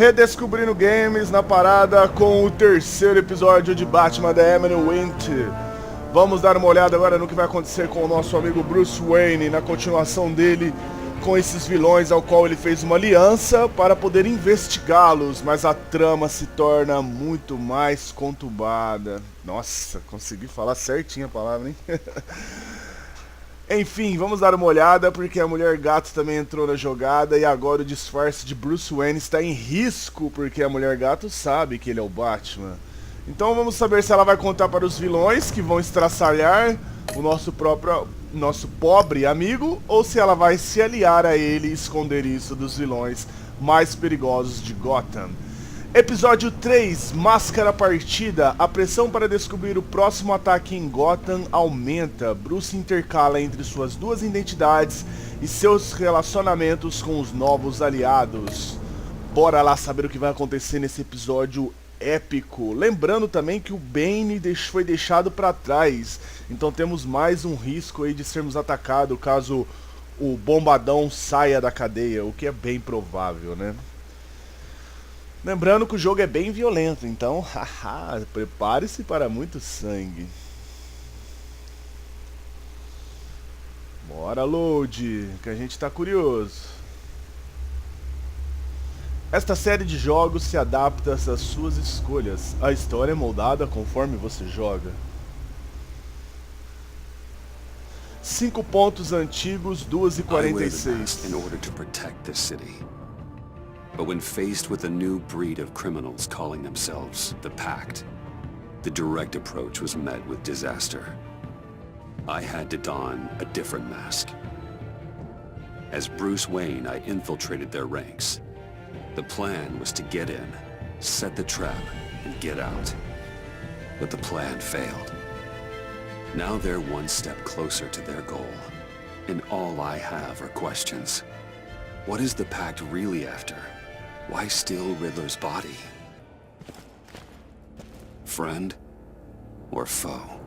Redescobrindo games na parada com o terceiro episódio de Batman The Emerald Wint. Vamos dar uma olhada agora no que vai acontecer com o nosso amigo Bruce Wayne, na continuação dele com esses vilões ao qual ele fez uma aliança para poder investigá-los, mas a trama se torna muito mais conturbada. Nossa, consegui falar certinho a palavra, hein? Enfim, vamos dar uma olhada, porque a Mulher Gato também entrou na jogada e agora o disfarce de Bruce Wayne está em risco, porque a Mulher Gato sabe que ele é o Batman. Então vamos saber se ela vai contar para os vilões que vão estraçalhar o nosso pobre amigo, ou se ela vai se aliar a ele e esconder isso dos vilões mais perigosos de Gotham. Episódio 3, Máscara, Partida. A pressão para descobrir o próximo ataque em Gotham aumenta. Bruce intercala entre suas duas identidades e seus relacionamentos com os novos aliados. Bora lá saber o que vai acontecer nesse episódio épico. Lembrando também que o Bane foi deixado para trás. Então temos mais um risco aí de sermos atacados caso o Bombadão saia da cadeia, o que é bem provável, né? Lembrando que o jogo é bem violento, então, haha, prepare-se para muito sangue. Bora, load, que a gente tá curioso. Esta série de jogos se adapta às suas escolhas. A história é moldada conforme você joga. 5 pontos antigos, 2:46. But when faced with a new breed of criminals calling themselves the Pact, the direct approach was met with disaster. I had to don a different mask. As Bruce Wayne, I infiltrated their ranks. The plan was to get in, set the trap, and get out. But the plan failed. Now they're one step closer to their goal, and all I have are questions. What is the Pact really after? Why steal Riddler's body? Friend or foe?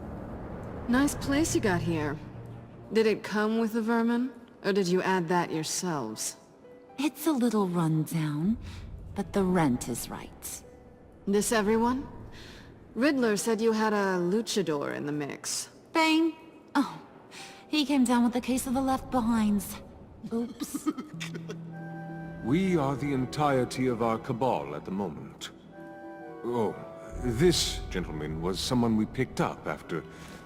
Nice place you got here. Did it come with the vermin, or did you add that yourselves? It's a little run down, but the rent is right. This everyone? Riddler said you had a luchador in the mix. Bane? Oh, he came down with a case of the left-behinds. Oops. We are the entirety of our cabal at the moment. Oh, this gentleman was someone we picked up after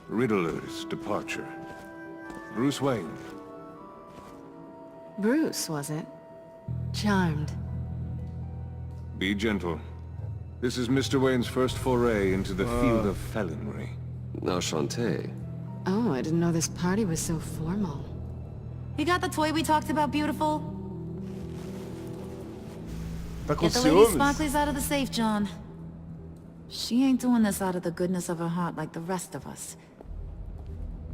Riddler's departure. Bruce Wayne. Bruce, was it? Charmed. Be gentle. This is Mr. Wayne's first foray into the field of felonry. Enchanté. Oh, I didn't know this party was so formal. You got the toy we talked about, beautiful? Tá com Get the lady ciúmes? sparklies out of the safe, John. She ain't doing this out of the goodness of her heart like the rest of us.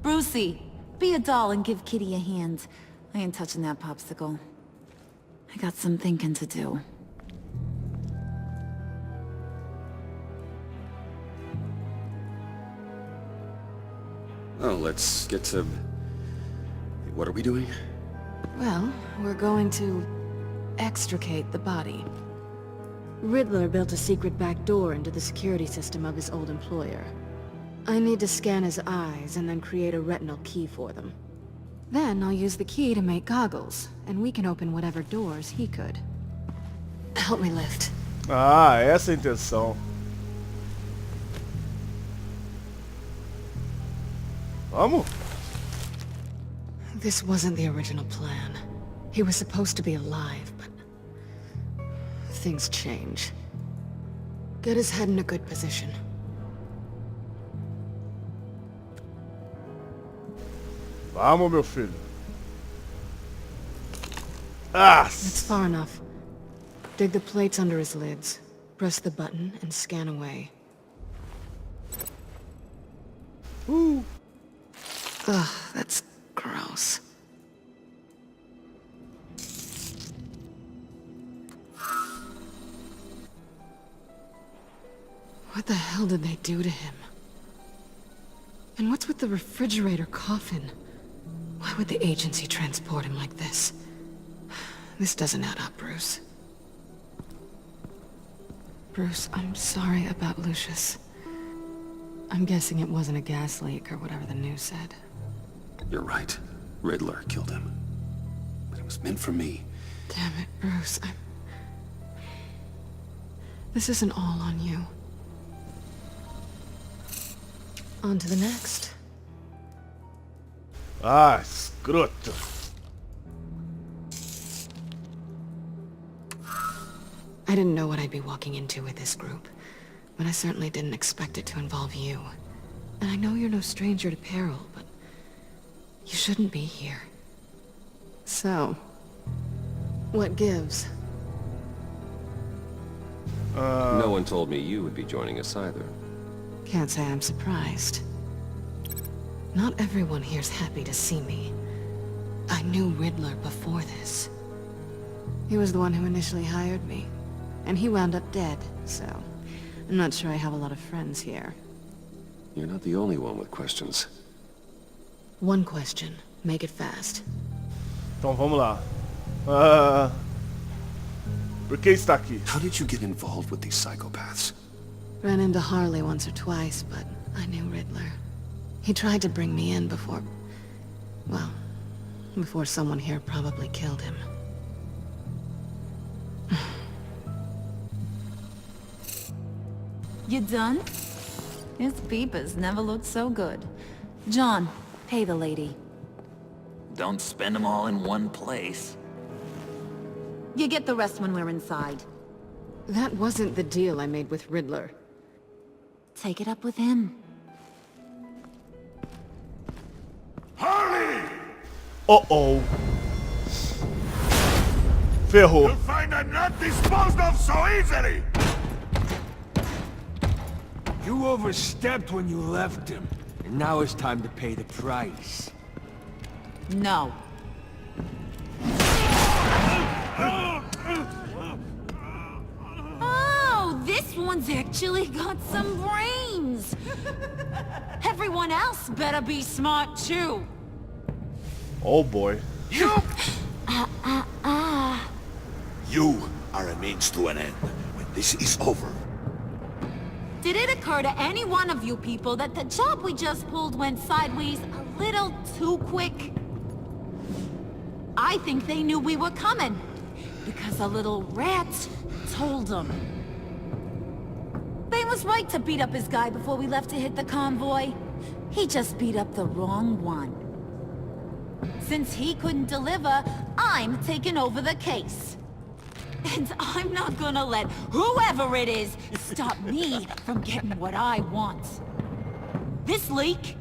Brucey, be a doll and give Kitty a hand. I ain't touching that popsicle. I got some thinking to do. Oh, let's get to... What are we doing? Well, we're going to extricate the body. Riddler built a secret back door into the security system of his old employer. I need to scan his eyes and then create a retinal key for them. Then I'll use the key to make goggles, and we can open whatever doors he could. Help me lift. Ah, essa é a intenção. Vamos? This wasn't the original plan. He was supposed to be alive, but things change. Get his head in a good position. Vamos, meu filho. Ah! It's far enough. Dig the plates under his lids. Press the button and scan away. Ugh, that's gross. What the hell did they do to him? And what's with the refrigerator coffin? Why would the agency transport him like this? This doesn't add up, Bruce. Bruce, I'm sorry about Lucius. I'm guessing it wasn't a gas leak or whatever the news said. You're right. Riddler killed him. But it was meant for me. Damn it, Bruce. This isn't all on you. On to the next. Ah, escroto. I didn't know what I'd be walking into with this group, but I certainly didn't expect it to involve you. And I know you're no stranger to peril, but you shouldn't be here. So, what gives? No one told me you would be joining us either. Can't say I'm surprised. Not everyone here's happy to see me. I knew Riddler before this. He was the one who initially hired me, and he wound up dead, so I'm not sure I have a lot of friends here. You're not the only one with questions. One question. Make it fast. Então vamos lá. Por que está aqui? How did you get involved with these psychopaths? Ran into Harley once or twice, but I knew Riddler. He tried to bring me in before... well, before someone here probably killed him. You done? His peepers never looked so good. John, pay the lady. Don't spend them all in one place. You get the rest when we're inside. That wasn't the deal I made with Riddler. Take it up with him. Harley! Uh-oh. Ferrou. You'll find I'm not disposed of so easily! You overstepped when you left him, and now it's time to pay the price. No. Oh, this one's actually got some brains. Everyone else better be smart too. Oh boy. You! You are a means to an end. When this is over, Did it occur to any one of you people that the job we just pulled went sideways a little too quick? I think they knew we were coming, because a little rat told them. They was right to beat up his guy before we left to hit the convoy. He just beat up the wrong one. Since he couldn't deliver, I'm taking over the case. And I'm not gonna let whoever it is stop me from getting what I want. This leak,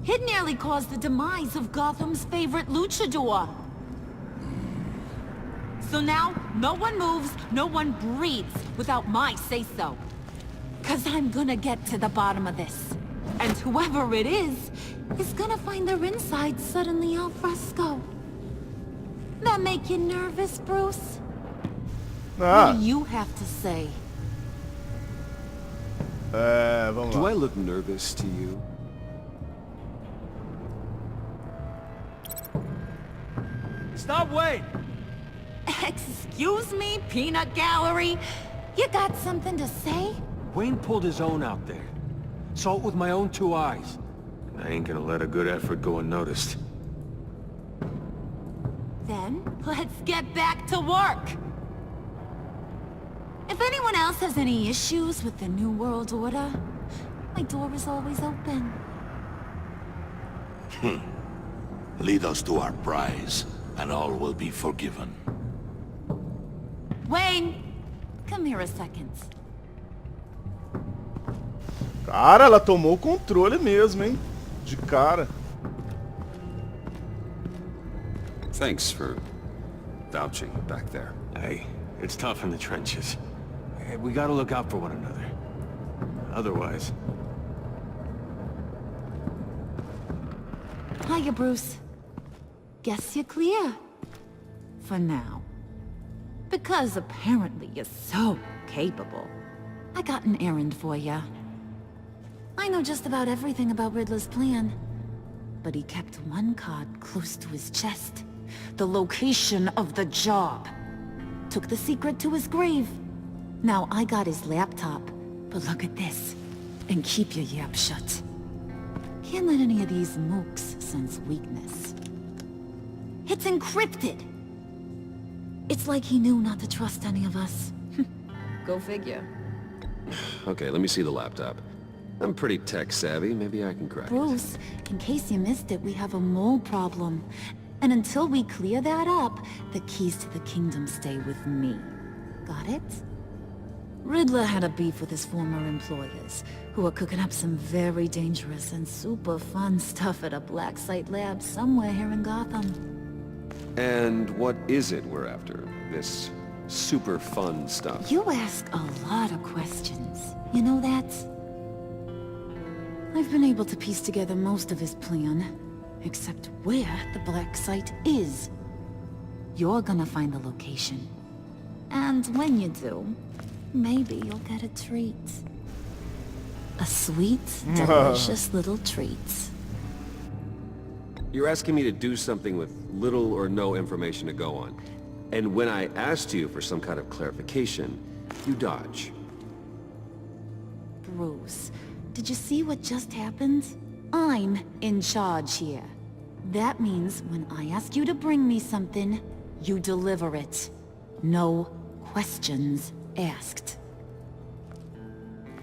it nearly caused the demise of Gotham's favorite luchador. So now, no one moves, no one breathes without my say-so. 'Cause I'm gonna get to the bottom of this. And whoever it is gonna find their inside suddenly al fresco. That make you nervous, Bruce? What do you have to say? Vamos Do lá. I look nervous to you? Stop waiting! Excuse me, peanut gallery? You got something to say? Wayne pulled his own out there. Saw it with my own two eyes. I ain't gonna let a good effort go unnoticed. Then, let's get back to work. If anyone else has any issues with the New World Order, my door is always open. lead us to our prize, and all will be forgiven. Wayne, come here a second. Cara, ela tomou o controle mesmo, hein? De cara. Thanks for vouching back there. Hey, it's tough in the trenches. Hey, we gotta look out for one another. Otherwise... Hiya, Bruce. Guess you're clear. For now. Because apparently you're so capable. I got an errand for ya. I know just about everything about Riddler's plan. But he kept one card close to his chest. The location of the job. Took the secret to his grave. Now, I got his laptop, but look at this. And keep your yap shut. Can't let any of these mooks sense weakness. It's encrypted! It's like he knew not to trust any of us. Go figure. Okay, let me see the laptop. I'm pretty tech-savvy. Maybe I can crack it. Bruce, in case you missed it, we have a mole problem. And until we clear that up, the keys to the kingdom stay with me. Got it? Riddler had a beef with his former employers, who are cooking up some very dangerous and super fun stuff at a black site lab somewhere here in Gotham. And what is it we're after? This super fun stuff? You ask a lot of questions. You know that? I've been able to piece together most of his plan, except where the black site is. You're gonna find the location. And when you do, maybe you'll get a treat. A sweet, delicious little treat. You're asking me to do something with little or no information to go on. And when I asked you for some kind of clarification, you dodge. Bruce, did you see what just happened? I'm in charge here. That means when I ask you to bring me something, you deliver it. No questions asked.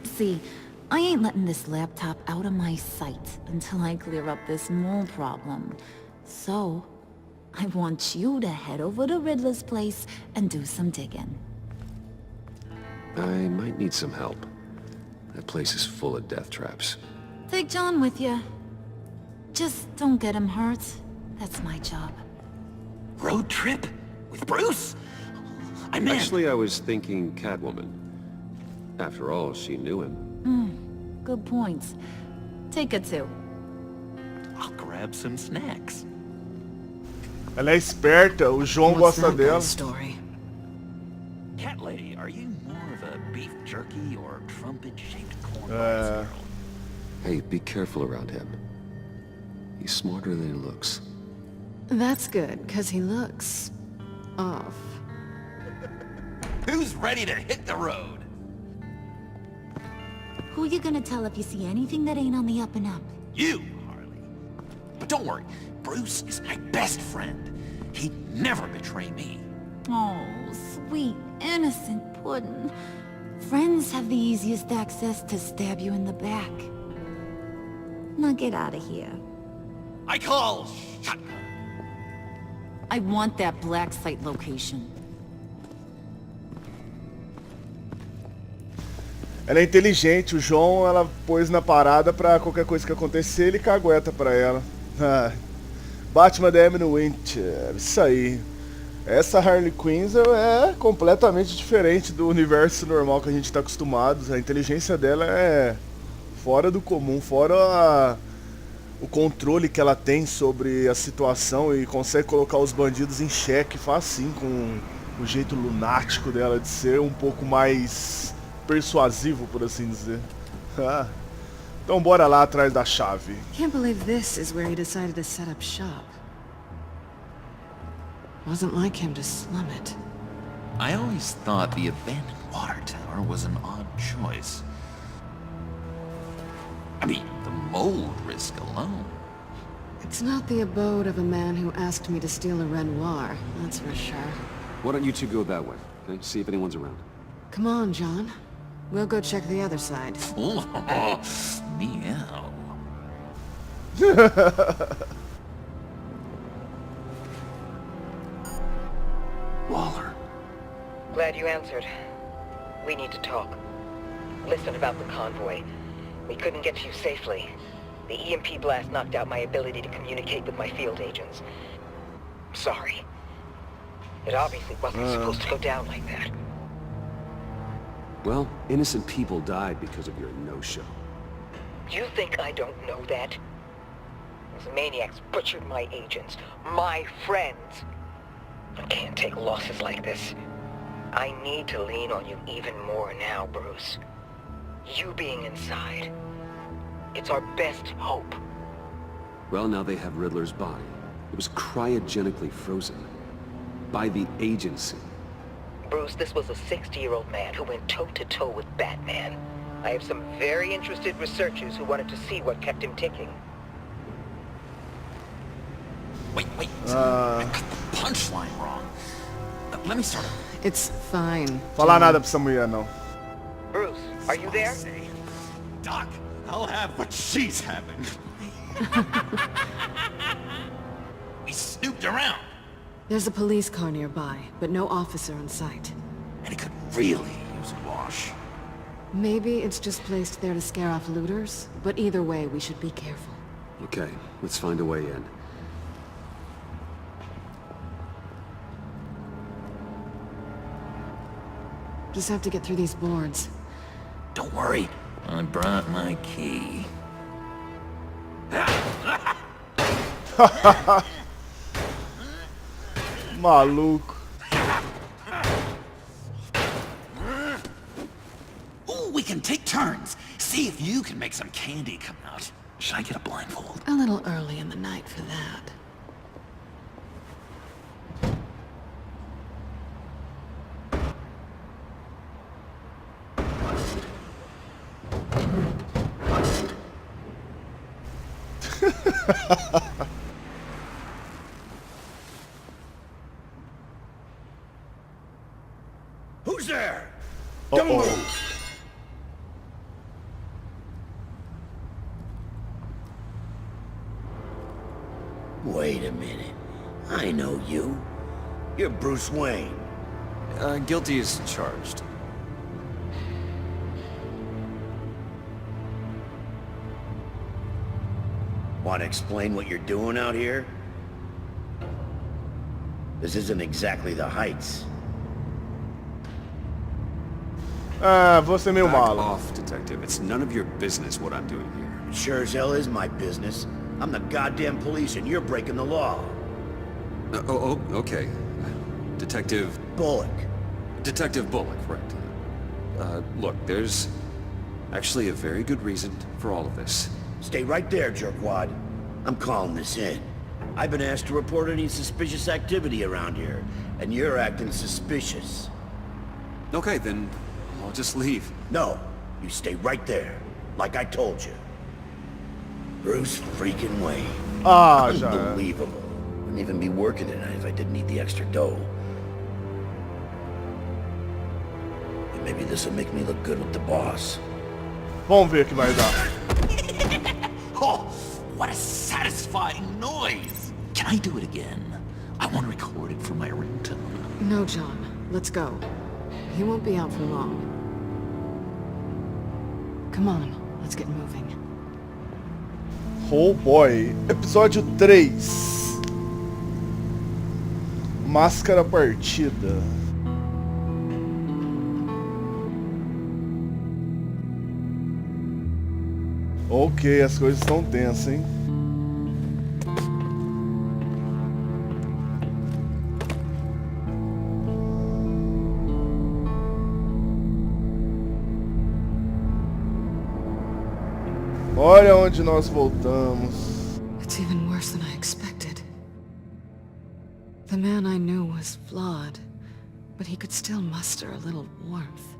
See, I ain't letting this laptop out of my sight until I clear up this mole problem. So, I want you to head over to Riddler's place and do some digging. I might need some help. That place is full of death traps. Take John with you. Just don't get him hurt. That's my job. Road trip? With Bruce? I'm in. Actually, I was thinking Catwoman. After all, she knew him. Good point. Take it too. I'll grab some snacks. Ela é esperta, o João What's gosta that dela. guy's story? Cat lady, are you more of a beef jerky or trumpet-shaped cornballs girl? Hey, be careful around him. He's smarter than he looks. That's good, because he looks... off. Who's ready to hit the road? Who you gonna tell if you see anything that ain't on the up and up? You, Harley. But don't worry, Bruce is my best friend. He'd never betray me. Oh, sweet, innocent puddin'. Friends have the easiest access to stab you in the back. Now get out of here. I call shotgun. I want that black site location. Ela é inteligente, o João ela pôs na parada pra qualquer coisa que acontecer, ele cagueta pra ela. Batman da Emily Winter, isso aí. Essa Harley Quinn é completamente diferente do universo normal que a gente tá acostumado. A inteligência dela é fora do comum, fora o controle que ela tem sobre a situação e consegue colocar os bandidos em xeque facinho, com o jeito lunático dela de ser um pouco mais persuasivo, por assim dizer. Então bora lá atrás da chave. Can't believe this is where he decided to set up shop. Wasn't like him to slum it. I always thought the abandoned water tower was an odd choice. I mean, the mold risk alone. It's not the abode of a man who asked me to steal a Renoir, that's for sure. Why don't you two go that way? Okay? See if anyone's around. Come on, John. We'll go check the other side. Meow. Waller. Glad you answered. We need to talk. Listen about the convoy. We couldn't get to you safely. The EMP blast knocked out my ability to communicate with my field agents. Sorry. It obviously wasn't supposed to go down like that. Well, innocent people died because of your no-show. You think I don't know that? Those maniacs butchered my agents, my friends. I can't take losses like this. I need to lean on you even more now, Bruce. You being inside. It's our best hope. Well, now they have Riddler's body. It was cryogenically frozen. By the agency. Bruce, this was a 60-year-old man who went toe-to-toe with Batman. I have some very interested researchers who wanted to see what kept him ticking. Wait. I got the punchline wrong. Let me start. It's fine. Falar nada pra essa mulher, não. Bruce, are you there? Doc, I'll have what she's having. We snooped around. There's a police car nearby, but no officer in sight. And it could really use a wash. Maybe it's just placed there to scare off looters, but either way, we should be careful. Okay, let's find a way in. Just have to get through these boards. Don't worry, I brought my key. Maluco. Ooh, we can take turns. See if you can make some candy come out. Should I get a blindfold? A little early in the night for that. Who's there? Don't move. Wait a minute. I know you. You're Bruce Wayne. Guilty as charged. Want to explain what you're doing out here? This isn't exactly the Heights. Você é meio Back malo. off, detective. It's none of your business what I'm doing here. It sure as hell is my business. I'm the goddamn police and you're breaking the law. Okay. Detective Bullock. Bullock, right. Look, there's actually a very good reason for all of this. Stay right there, jerkwad. I'm calling this in. I've been asked to report any suspicious activity around here, and you're acting suspicious. Okay, then I'll just leave. No, you stay right there, like I told you. Bruce freaking Wayne. Ah, já. Unbelievable. Wouldn't even be working tonight if I didn't need the extra dough. And maybe this will make me look good with the boss. Vamos ver o que vai dar. Oh, what a satisfying noise! Can I do it again? I want to record it for my ringtone. No, John. Let's go. He won't be out for long. Come on, let's get moving. Oh boy. Episódio 3. Máscara Partida. Ok, as coisas estão tensas, hein? Olha onde nós voltamos. It's even worse than I expected. The man I knew was flawed, but he could still muster a little warmth.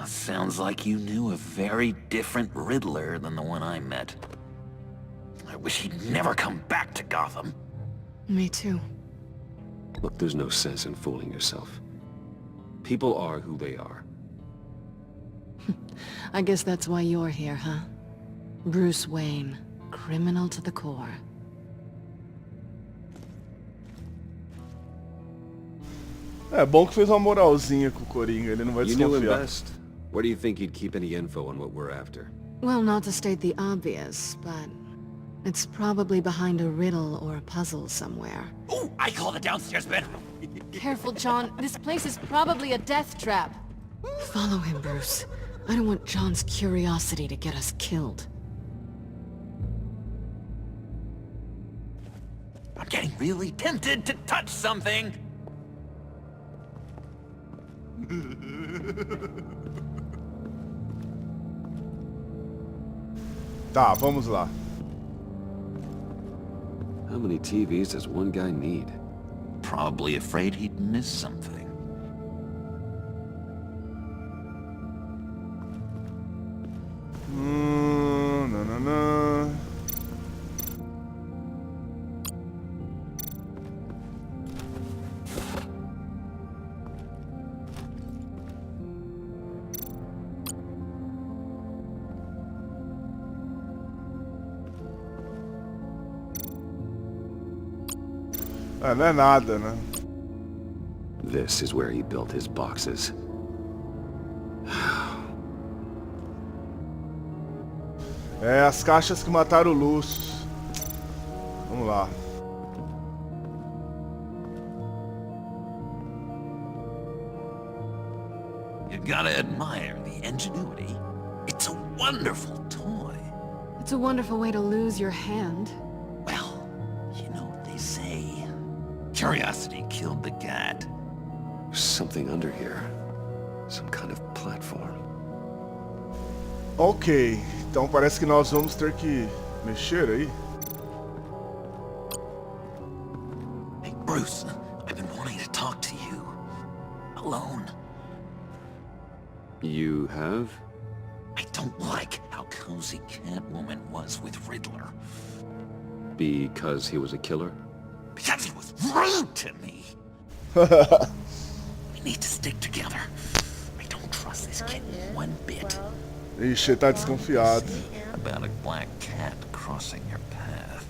Sounds like you knew a very different Riddler than the one I met. I wish he'd never come back to Gotham. Me too. Look, there's no sense in fooling yourself. People are who they are. I guess that's why you're here, huh? Bruce Wayne, criminal to the core. É bom que fez uma moralzinha com o Coringa, ele não vai You knew him desconfiar. best. Where do you think he'd keep any info on what we're after? Well, not to state the obvious, but it's probably behind a riddle or a puzzle somewhere. Ooh, I call the downstairs bedroom. Careful, John. This place is probably a death trap. Follow him, Bruce. I don't want John's curiosity to get us killed. I'm getting really tempted to touch something. Tá, vamos lá. How many TVs does one guy need? Probably afraid he'd miss something. Ah, não é nada, né? This is where he built his boxes. É, as caixas que mataram o Lucius. Vamos lá. You gotta admire the ingenuity. It's a wonderful toy. It's a wonderful way to lose your hand. Well, you know what they say. Curiosity killed the cat. There's something under here. Some kind of platform. Ok, então parece que nós vamos ter que mexer aí. Hey, Bruce, I've been wanting to talk to you. Alone. You have? I don't like how cozy Catwoman was with Riddler. Because he was a killer? Because he was rude to me. We need to stick together. I don't trust this kid one bit. Ixi, ele tá desconfiado. About a black cat crossing your path.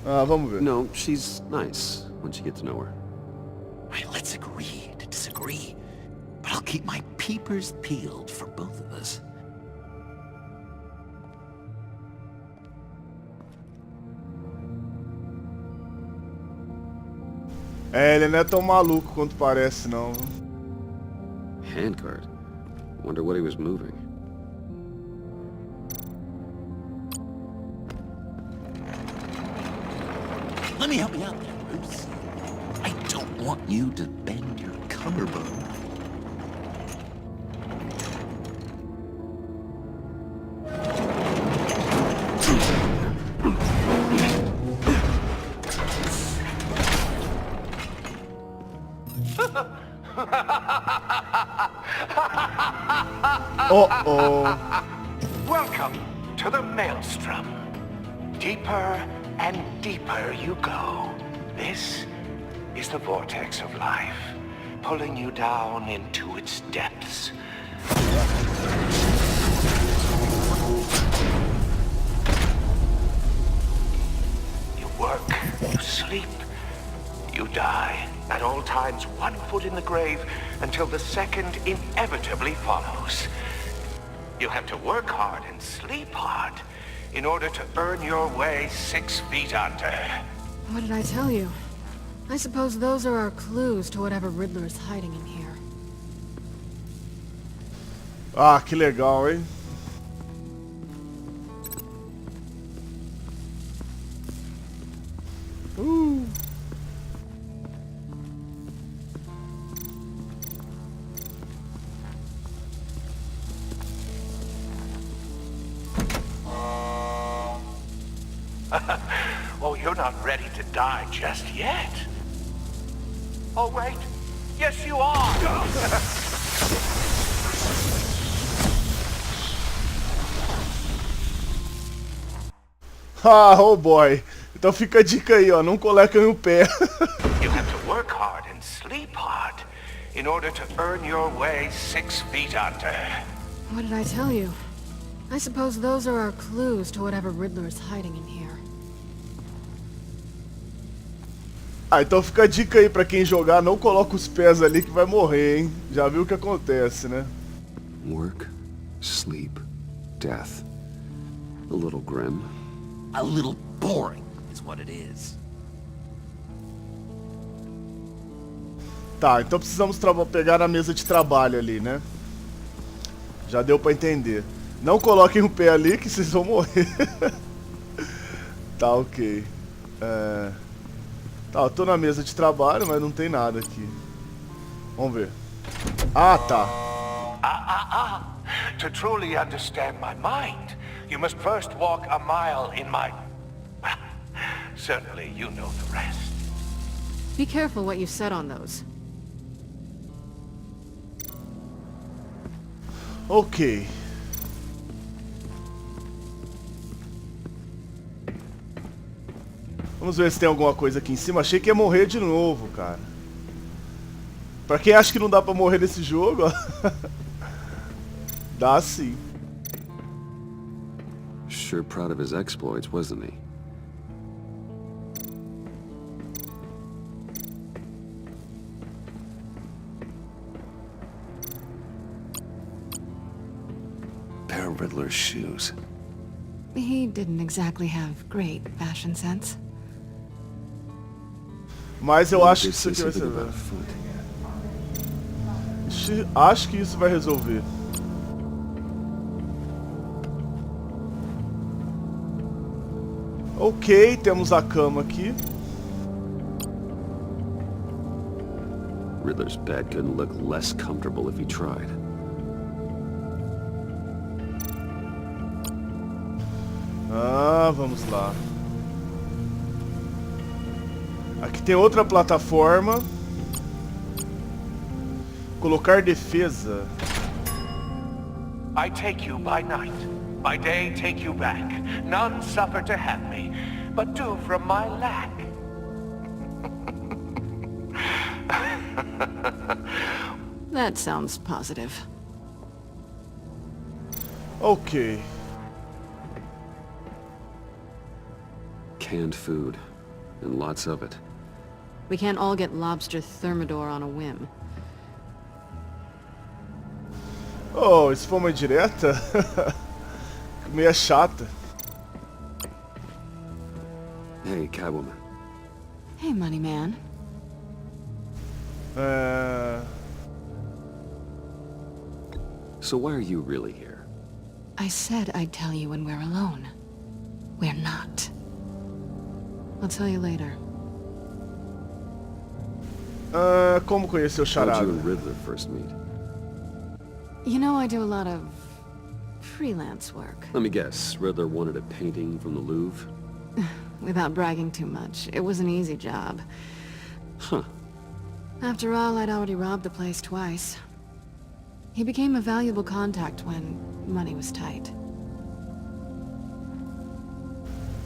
Ah, vamos ver. No, she's nice once you get to know her. Right, let's agree to disagree. But I'll keep my peepers peeled for both of us. É, ele não é tão maluco quanto parece, não. Handcart. Wonder what he was moving. Let me help you out there, Bruce. I don't want you to bend your collarbone. Oh. Welcome to the Maelstrom. Deeper and deeper you go. This is the vortex of life, pulling you down into its depths. You work, you sleep, you die. At all times, one foot in the grave until the second inevitably follows. You have to work hard and sleep hard in order to earn your way 6 feet under. What did I tell you? I suppose those are our clues to whatever Riddler is hiding in here. Ah, que legal, hein? Oh, you're not ready to die just yet. Oh, wait. Yes, you are. Ah, oh boy. Então fica a dica aí, ó. Não coloquem o pé. You have to work hard and sleep hard in order to earn your way 6 feet under. What did I tell you? I suppose those are our clues to whatever Riddler is hiding in here. Ah, então fica a dica aí pra quem jogar, não coloca os pés ali que vai morrer, hein? Já viu o que acontece, né? Work, sleep, death. A little grim. A little boring is what it is. Tá, então precisamos pegar a mesa de trabalho ali, né? Já deu pra entender. Não coloquem o pé ali que vocês vão morrer. Tá, ok. Tá, eu tô na mesa de trabalho, mas não tem nada aqui. Vamos ver. Ah, tá. To truly understand my mind, you must first walk a mile in my... Certainly, you know the rest. Be careful what you said on those. Ok. Vamos ver se tem alguma coisa aqui em cima. Achei que ia morrer de novo, cara. Pra quem acha que não dá pra morrer nesse jogo, ó. Dá sim. Sure proud of his exploits, wasn't he? Riddler's shoes. He didn't exactly have great fashion sense. Mas eu Well, acho que did isso say aqui vai something ser... about a foot. Acho que isso vai resolver. Ok, temos a cama aqui. Riddler's bed couldn't look less comfortable if he tried. Ah, vamos lá. Aqui tem outra plataforma. Colocar defesa. I take you by night. By day take you back. None suffer to have me, but do from my lack. That sounds positive. Ok. Canned food, and lots of it. We can't all get lobster thermidor on a whim. Oh, isso foi uma direta? Meia chata. Hey, Catwoman. Hey, money man. So why are you really here? I said I'd tell you when we're alone. We're not. I'll tell you later. Como conheceu o How'd you Charada? and Riddler first meet? You know I do a lot of freelance work. Let me guess, Riddler wanted a painting from the Louvre? Without bragging too much, it was an easy job. Huh. After all, I'd already robbed the place twice. He became a valuable contact when money was tight.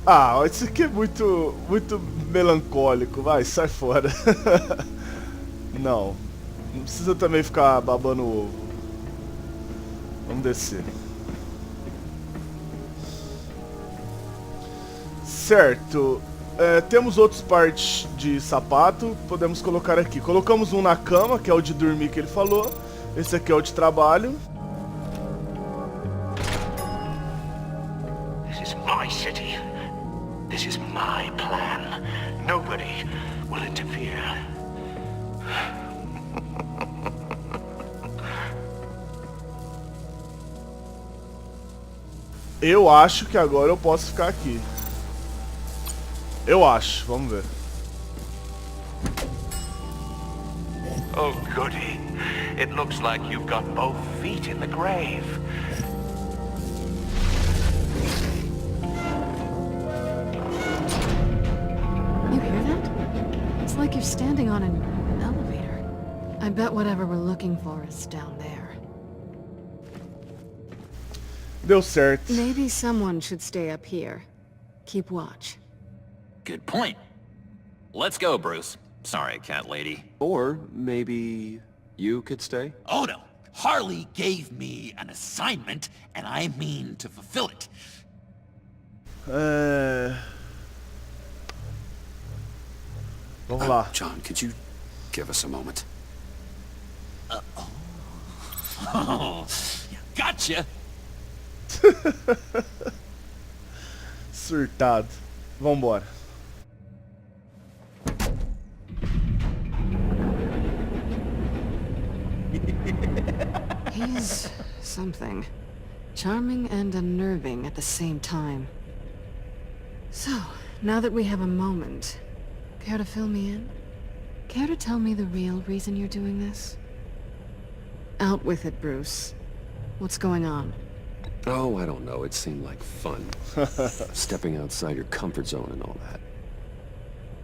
Ah, isso aqui é muito melancólico. Vai, sai fora. Não. Não precisa também ficar babando o ovo. Vamos descer. Certo. Temos outros partes de sapato. Podemos colocar aqui. Colocamos um na cama, que é o de dormir que ele falou. Esse aqui é o de trabalho. This is my city. This is my plan. Nobody will interfere. Eu acho que agora eu posso ficar aqui. Eu acho, vamos ver. Oh, goody. It looks like you've got both feet in the grave. You hear that? It's like you're standing on an elevator. I bet whatever we're looking for is down there. Deu certo. Maybe someone should stay up here. Keep watch. Good point. Let's go, Bruce. Sorry, cat lady. Or maybe you could stay? Oh no. Harley gave me an assignment, and I mean to fulfill it. Vamos lá. John, could you give us a moment? Oh, gotcha. Surtado. Vambora. He's something. Charming and unnerving at the same time. So, now that we have a moment, care to fill me in? Care to tell me the real reason you're doing this? Out with it, Bruce. What's going on? Oh, I don't know. It seemed like fun. Stepping outside your comfort zone and all that.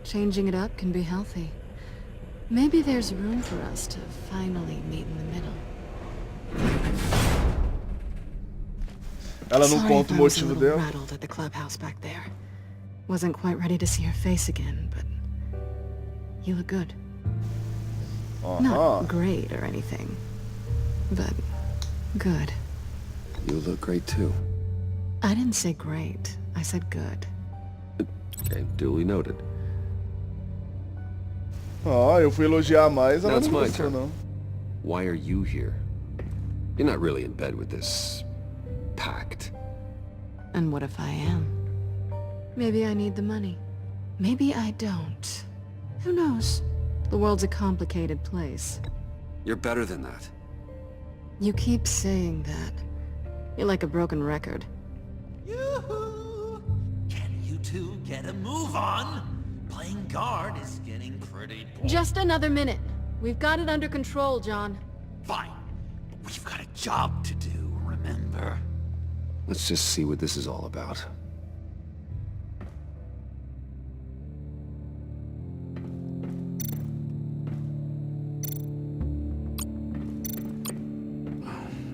Changing it up can be healthy. Maybe there's room for us to finally meet in the middle. Ela não Sorry conta o if I was a motivo little dela. rattled at the clubhouse back there. Wasn't quite ready to see her face again, but you look good. Not great or anything, but good. You look great too. I didn't say great. I said good. Okay, duly noted. Eu fui elogiar mais, ela Now it's não my gostou turn. não. Why are you here? You're not really in bed with this pact. And what if I am? Maybe I need the money. Maybe I don't. Who knows? The world's a complicated place. You're better than that. You keep saying that. You're like a broken record. Yoo-hoo! Can you two get a move on? Playing guard is getting pretty boring. Just another minute. We've got it under control, John. Fine. But we've got a job to do, remember? Let's just see what this is all about.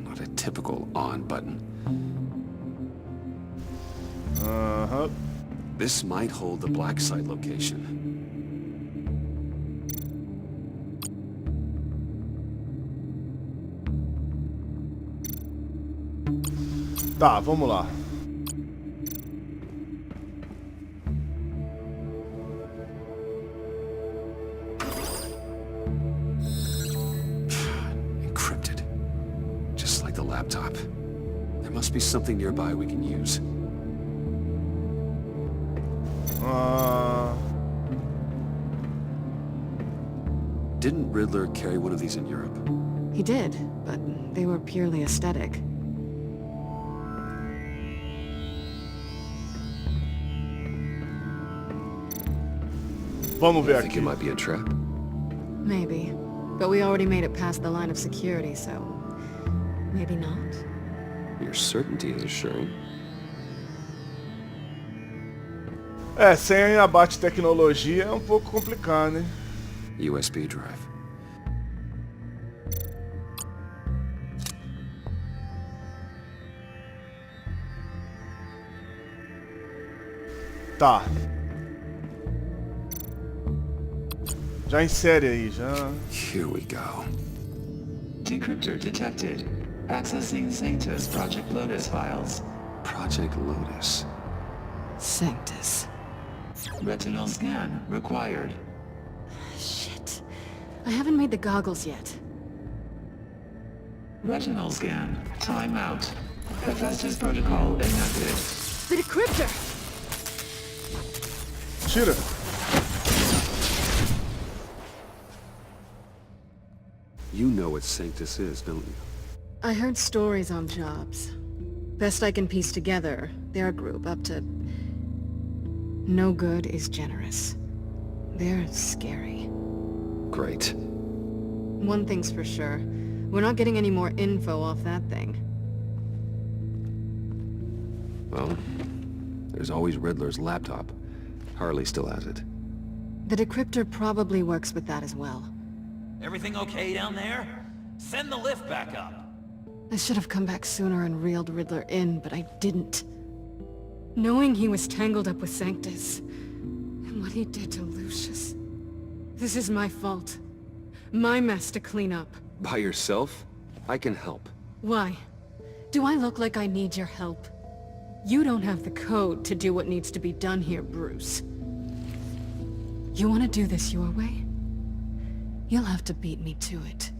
Not a typical on button. Uh-huh. This might hold the black site location. Tá, vamos lá. Encrypted. Just like the laptop. There must be something nearby we can use. Didn't Riddler carry one of these in Europe? He did, but they were purely aesthetic. Vamos ver Think aqui. it might be a trap? Maybe. But we already made it past the line of security, so... maybe not. Your certainty is assuring. É, sem abate tecnologia é um pouco complicado, hein? USB drive. Tá. Já insere aí, já. Here we go. Decryptor detected. Accessing Sanctus Project Lotus files. Project Lotus. Sanctus. Retinal scan required. Shit. I haven't made the goggles yet. Retinal scan. Timeout. Hephaestus protocol enacted. The decryptor! Tira. You know what Sanctus is, don't you? I heard stories on jobs. Best I can piece together, their group up to... no good is generous. They're scary. Great. One thing's for sure. We're not getting any more info off that thing. Well, there's always Riddler's laptop. Harley still has it. The decryptor probably works with that as well. Everything okay down there? Send the lift back up. I should have come back sooner and reeled Riddler in, but I didn't. Knowing he was tangled up with Sanctus, and what he did to Lucius. This is my fault. My mess to clean up. By yourself? I can help. Why? Do I look like I need your help? You don't have the code to do what needs to be done here, Bruce. You want to do this your way? You'll have to beat me to it.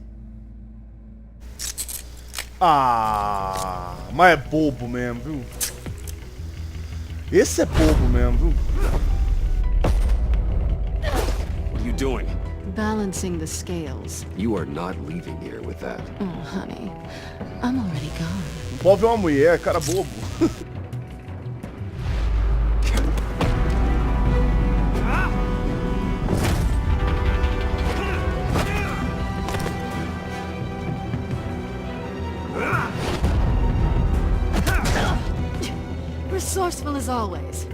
Ah, mas é bobo mesmo, viu? Esse é bobo mesmo, viu? What are you doing? Balancing the scales. You are not leaving here with that. Oh, honey. I'm already gone. Não pode ver uma mulher, cara bobo. Resourceful as always.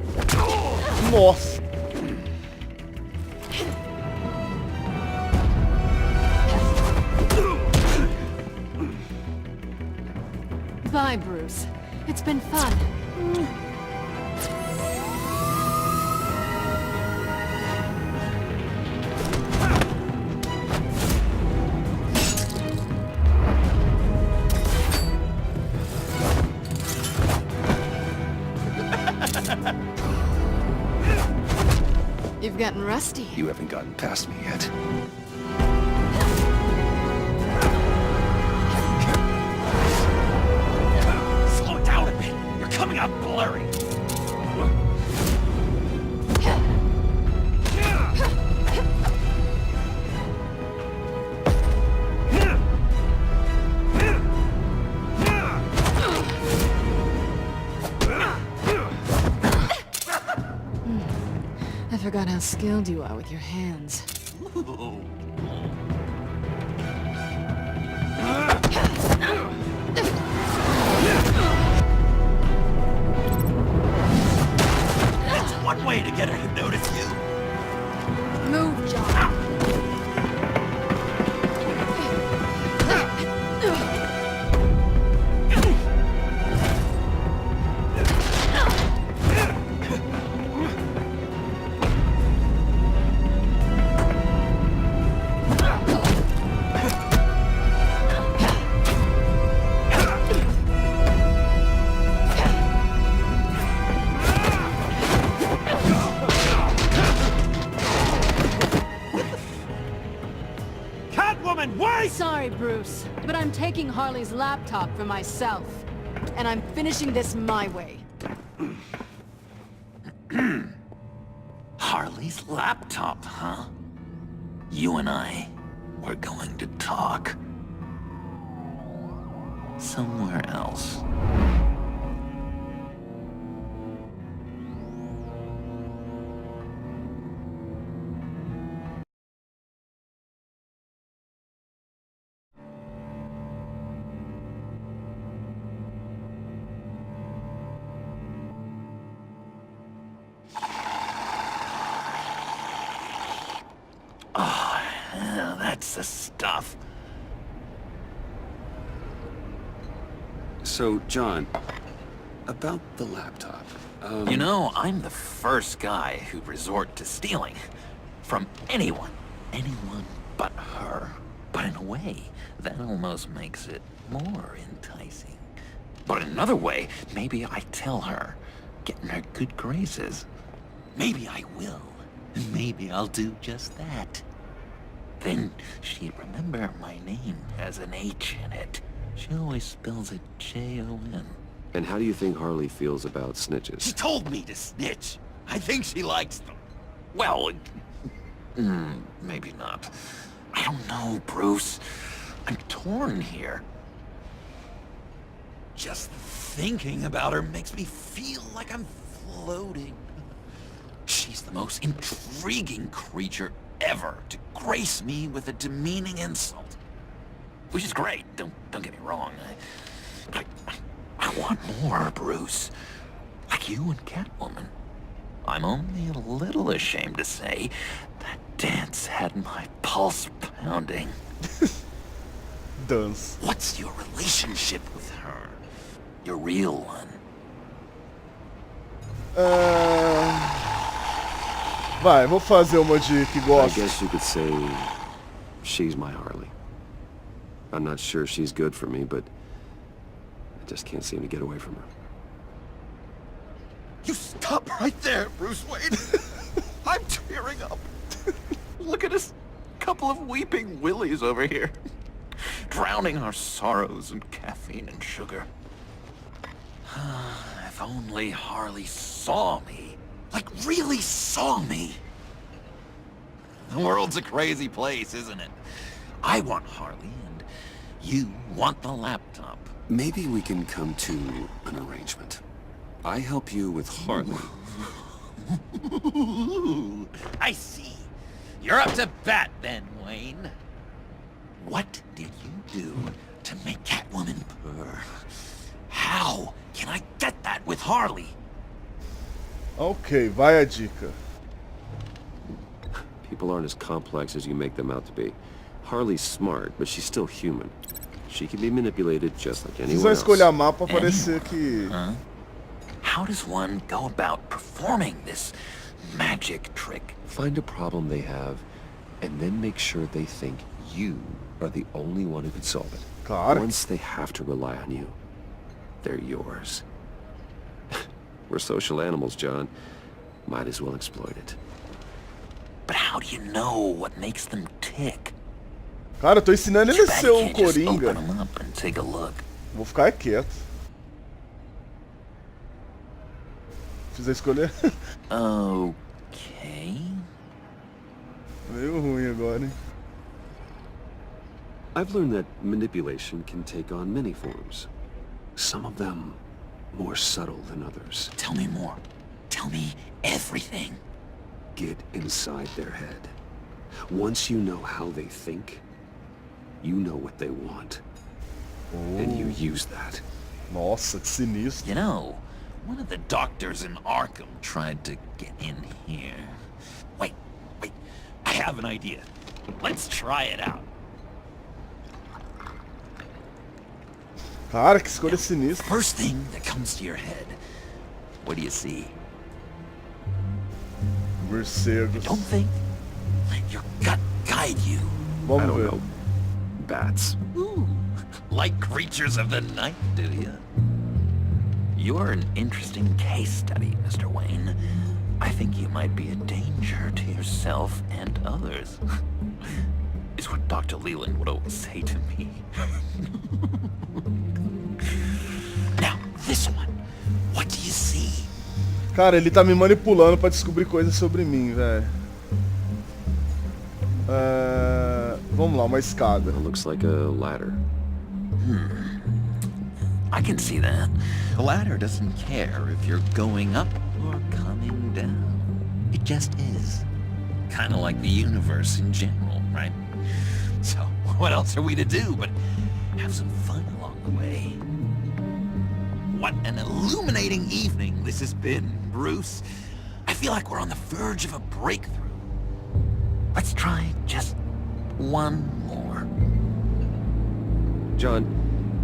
Nossa. Bye, Bruce. It's been fun. You've gotten rusty. You haven't gotten past me yet. Slow down, blurry. I forgot how skilled you are with your hands. That's one way to get her to notice you. Move, John. Sorry, Bruce, but I'm taking Harley's laptop for myself. And I'm finishing this my way. Harley's laptop, huh? You and I, we're going to talk. Somewhere else. Oh, yeah, that's the stuff. So, John, about the laptop. You know, I'm the first guy who'd resort to stealing. From anyone. Anyone but her. But in a way, that almost makes it more enticing. But in another way, maybe I tell her, get in her good graces. Maybe I will. And maybe I'll do just that. Then she'd remember my name has an H in it. She always spells it J-O-N. And how do you think Harley feels about snitches? She told me to snitch. I think she likes them. Well, maybe not. I don't know, Bruce. I'm torn here. Just thinking about her makes me feel like I'm floating. She's the most intriguing creature ever to grace me with a demeaning insult. Which is great, don't get me wrong. I want more, Bruce. Like you and Catwoman. I'm only a little ashamed to say that dance had my pulse pounding. Dance. What's your relationship with her? Your real one? Vai, vou fazer uma de que I gosto. guess you could say she's my Harley. I'm not sure she's good for me, but I just can't seem to get away from her. You stop right there, Bruce Wayne. I'm tearing up. Look at us, couple of weeping willies over here. Drowning our sorrows in caffeine and sugar. If only Harley saw me. Like, really saw me. The world's a crazy place, isn't it? I want Harley, and you want the laptop. Maybe we can come to an arrangement. I help you with Harley. I see. You're up to bat then, Wayne. What did you do to make Catwoman purr? How can I get that with Harley? Ok, vai a dica. People aren't as complex as you make them out to be. Harley's smart, but she's still human. She can be manipulated just like anyone Precisa else. escolher a mapa para parecer que... How does one go about performing this magic trick? Find a problem they have, and then make sure they think you are the only one who can solve it. Claro. Once they have to rely on you, they're yours. We're social animals, John. Might as well exploit it. But how do you know what makes them tick? Cara, eu tô ensinando ele a ser um Can't just open Coringa. 'em up and take a look. Vou ficar quieto. Fiz a escolha. Okay. Meio ruim agora, hein? I've learned that manipulation can take on many forms. Some of them more subtle than others. Tell me more. Tell me everything. Get inside their head. Once you know how they think, you know what they want. And you use that. Nossa, que sinistro. You know, one of the doctors in Arkham tried to get in here. Wait. I have an idea. Let's try it out. Cara, que escolha sinistra. First thing that comes to your head. What do you see? Morcegos. Don't think. Let your gut guide you. Vamos I don't ver. know. Bats. Ooh, like creatures of the night, do you? You're an interesting case study, Mr. Wayne. I think you might be a danger to yourself and others. Is what Dr. Leland would always say to me. Now, this one. What do you see? Cara, ele tá me manipulando pra descobrir coisas sobre mim, velho. Vamos lá, uma escada. It looks like a ladder. I can see that. The ladder doesn't care if you're going up or coming down. It just is. Kind of like the universe in general, right? So, what else are we to do but have some fun along the way? What an illuminating evening this has been, Bruce. I feel like we're on the verge of a breakthrough. Let's try just one more. John,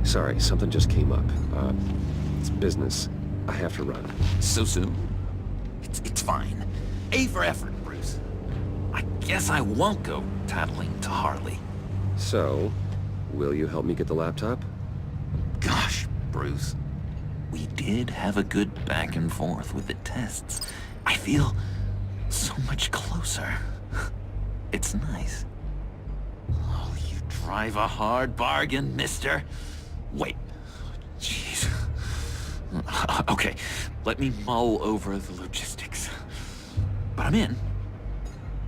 sorry, something just came up. It's business. I have to run. So soon? It's fine. A for effort, Bruce. I guess I won't go tattling to Harley. So, will you help me get the laptop? Gosh, Bruce. We did have a good back and forth with the tests. I feel so much closer. It's nice. Oh, you drive a hard bargain, mister. Wait. Jeez. Okay, let me mull over the logistics. But I'm in.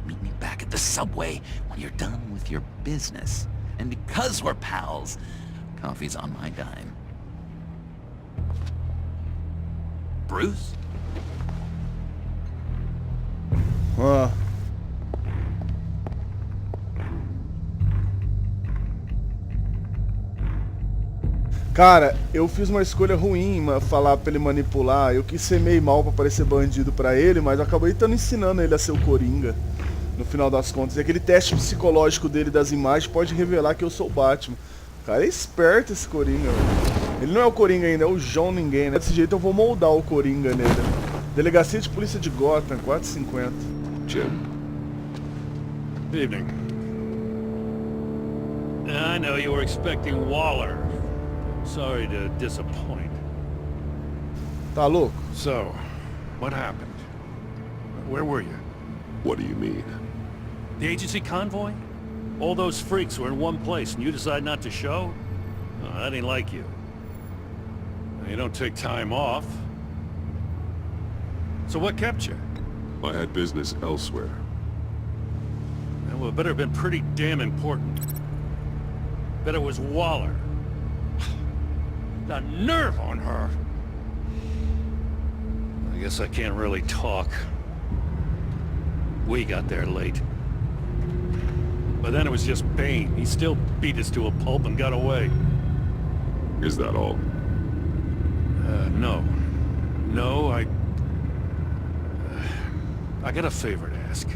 Meet me back at the subway when you're done with your business. And because we're pals, coffee's on my dime. Bruce? Cara, eu fiz uma escolha ruim, falar pra ele manipular. Eu quis ser meio mal pra parecer bandido pra ele, mas eu acabei estando ensinando ele a ser o Coringa. No final das contas. E aquele teste psicológico dele das imagens pode revelar que eu sou o Batman. O cara é esperto esse Coringa, velho. Ele não é o Coringa ainda, é o João Ninguém, né? Desse jeito eu vou moldar o Coringa nele. Delegacia de Polícia de Gotham, 4:50. Jim. Evening. I know you were expecting Waller. Sorry to disappoint. Tá louco? So, what happened? Where were you? What do you mean? The agency convoy? All those freaks were in one place and you decide not to show? Oh, that ain't like you. You don't take time off. So what kept you? I had business elsewhere. Well, it better have been pretty damn important. Bet it was Waller. The nerve on her! I guess I can't really talk. We got there late. But then it was just Bane. He still beat us to a pulp and got away. Is that all? No. No, I got a favor to ask.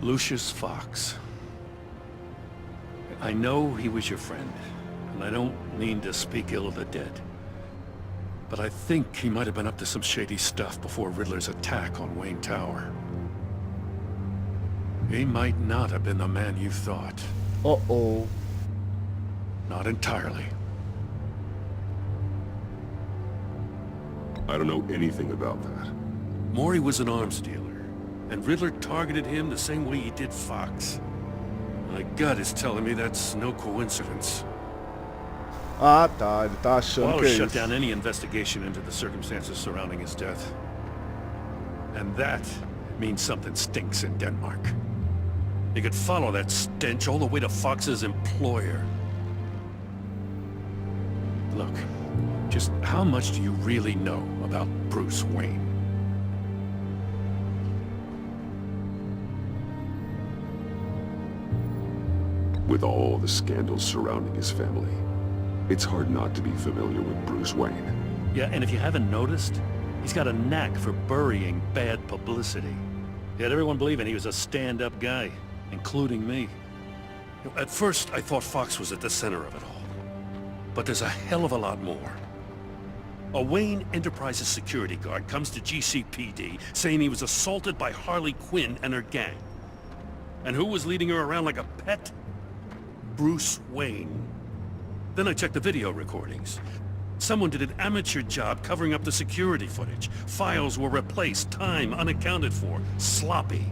Lucius Fox. I know he was your friend, and I don't mean to speak ill of the dead. But I think he might have been up to some shady stuff before Riddler's attack on Wayne Tower. He might not have been the man you thought. Uh-oh. Not entirely. I don't know anything about that. Maury was an arms dealer, and Riddler targeted him the same way he did Fox. My gut is telling me that's no coincidence. Ah, tá. Ele tá achando Waller que é shut isso. down any investigation into the circumstances surrounding his death. And that means something stinks in Denmark. You could follow that stench all the way to Fox's employer. Look, just how much do you really know about Bruce Wayne? With all the scandals surrounding his family, it's hard not to be familiar with Bruce Wayne. Yeah, and if you haven't noticed, he's got a knack for burying bad publicity. He had everyone believing he was a stand-up guy, including me. You know, at first, I thought Fox was at the center of it all. But there's a hell of a lot more. A Wayne Enterprises security guard comes to GCPD saying he was assaulted by Harley Quinn and her gang. And who was leading her around like a pet? Bruce Wayne. Then I checked the video recordings. Someone did an amateur job covering up the security footage. Files were replaced, time unaccounted for, sloppy.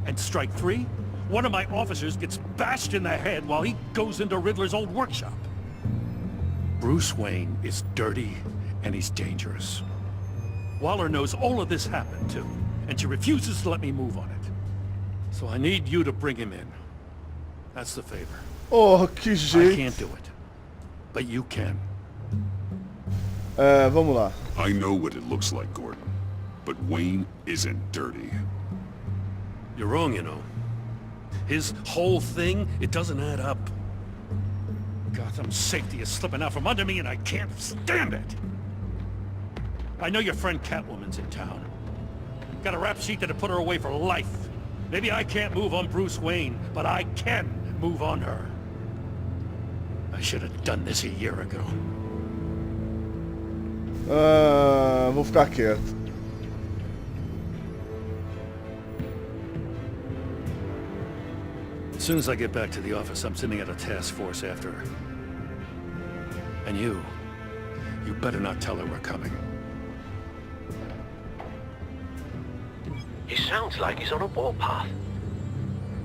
And strike three? One of my officers gets bashed in the head while he goes into Riddler's old workshop. Bruce Wayne is dirty and he's dangerous. Waller knows all of this happened too, and she refuses to let me move on it. So I need you to bring him in. That's the favor. Oh, que I jeito. can't do it, but you can. Vamos lá. I know what it looks like, Gordon, but Wayne isn't dirty. You're wrong, you know. His whole thing, it doesn't add up. Gotham safety is slipping out from under me and I can't stand it. I know your friend Catwoman's in town. Got a rap sheet that'll put her away for life. Maybe I can't move on Bruce Wayne, but I can move on her. I should have done this a year ago. Vou ficar quieto. As soon as I get back to the office, I'm sending out a task force after her. And you better not tell her we're coming. He sounds like he's on a warpath.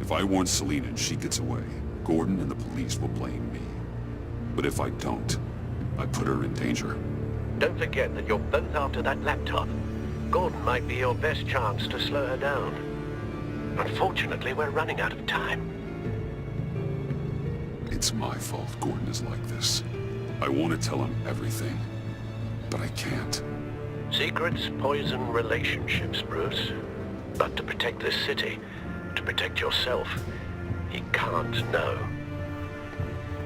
If I warn Selina and she gets away, Gordon and the police will blame me. But if I don't, I put her in danger. Don't forget that you're both after that laptop. Gordon might be your best chance to slow her down. Unfortunately, we're running out of time. It's my fault Gordon is like this. I want to tell him everything, but I can't. Secrets poison relationships, Bruce. But to protect this city, to protect yourself, he can't know.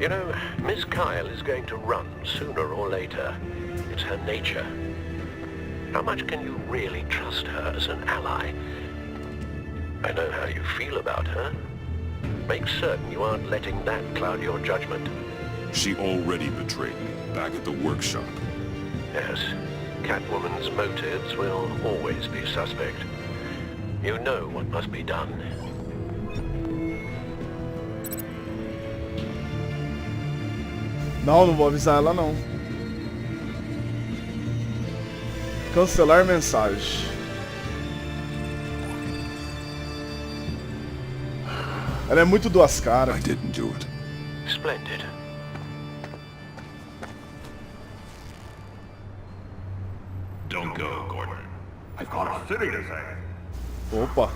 You know, Miss Kyle is going to run sooner or later. It's her nature. How much can you really trust her as an ally? I know how you feel about her. Make certain you aren't letting that cloud your judgment. She already betrayed me back at the workshop. Yes, Catwoman's motives will always be suspect. You know what must be done. Não vou avisar ela não. Cancelar mensagem. Ela é muito duas caras. I didn't do it. Splendid. Don't go, Gordon. I've got a city to save. Opa.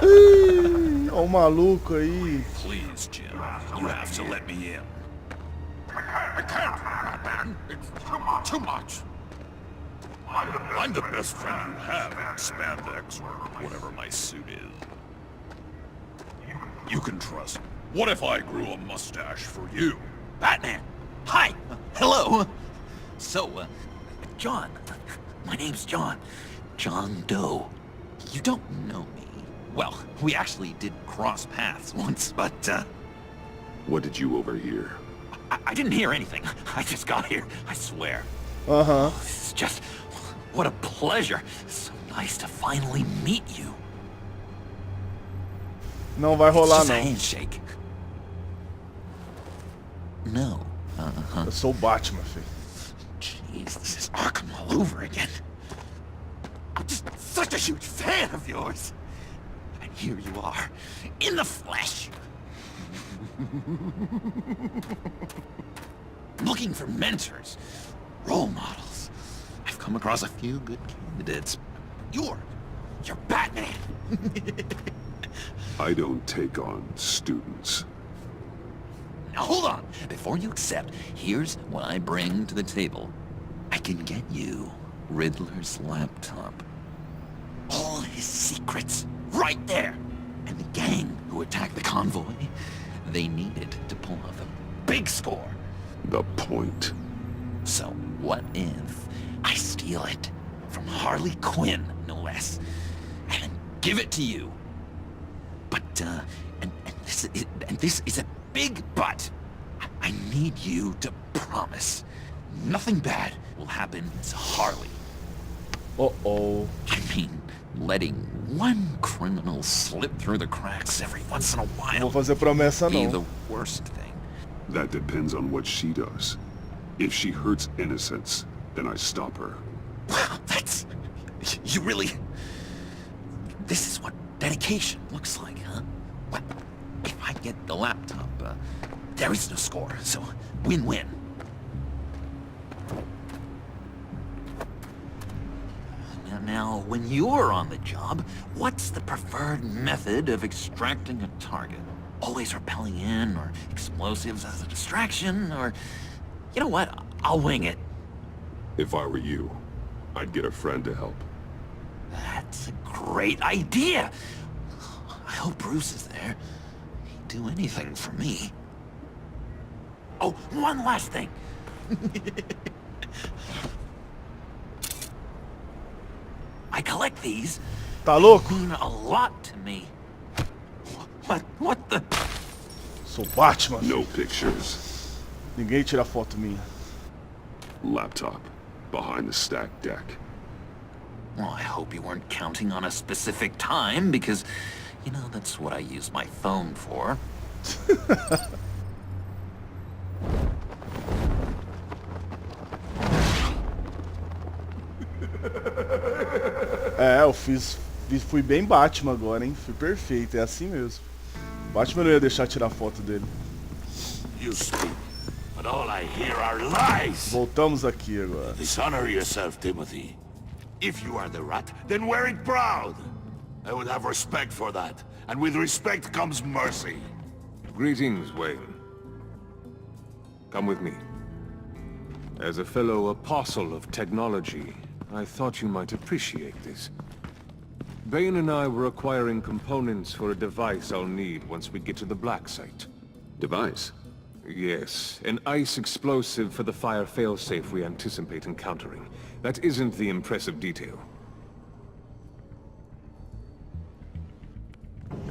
Ih, ó o maluco aí. Please, Jim. You have to let me in. I can't, Batman. It's too much. I'm the best friend you have in spandex or whatever my suit is. You can trust me. What if I grew a mustache for you? Batman! Hi! Hello! So, John. My name's John. John Doe. You don't know me. Well, we actually did cross paths once, but, What did you overhear? I didn't hear anything. I just got here, I swear. Aham. This is just... What a pleasure. So nice to finally meet you. Não vai rolar Just a não. handshake. No. Eu sou o Batman, filho. Jeez, this is Arkham all over again. I'm just such a huge fan of yours. And here you are, in the flesh. Looking for mentors, role models. I've come across a few good candidates. You're Batman. I don't take on students. Now hold on. Before you accept, here's what I bring to the table. I can get you Riddler's laptop. All his secrets, right there. And the gang who attacked the convoy, they needed to pull off a big score. The point. So what if I steal it from Harley Quinn, no less, and give it to you? But, and this is a big but. I need you to promise nothing bad will happen to Harley. Uh-oh. I mean, letting one criminal slip through the cracks every once in a while Não vou fazer promessa be não. the worst thing. That depends on what she does. If she hurts innocents, then I stop her. Wow, that's... You really... This is what dedication looks like, huh? Well, if I get the laptop, there is no score, so win-win. Now, when you're on the job, what's the preferred method of extracting a target? Always rappelling in, or explosives as a distraction, or... You know what? I'll wing it. If I were you, I'd get a friend to help. That's a great idea! I hope Bruce is there. He'd do anything for me. Oh, one last thing! I collect these. Tá louco? They mean a lot to me. What the... Sou Batman. No pictures. Ninguém tira foto minha. Laptop. Behind the stacked deck. Well, I hope you weren't counting on a specific time, because, you know, that's what I use my phone for. É, eu fui bem Batman agora, hein? Fui perfeito, é assim mesmo. Batman não ia deixar tirar foto dele. You speak, but all I hear are lies. Voltamos aqui agora. Dishonor yourself, Timothy. If you are the rat, then wear it proud. I would have respect for that, and with respect comes mercy. Greetings, Wayne. Come with me. As a fellow apostle of technology, I thought you might appreciate this. Bane and I were acquiring components for a device I'll need once we get to the Black Site. Device? Yes, an ice explosive for the fire failsafe we anticipate encountering. That isn't the impressive detail.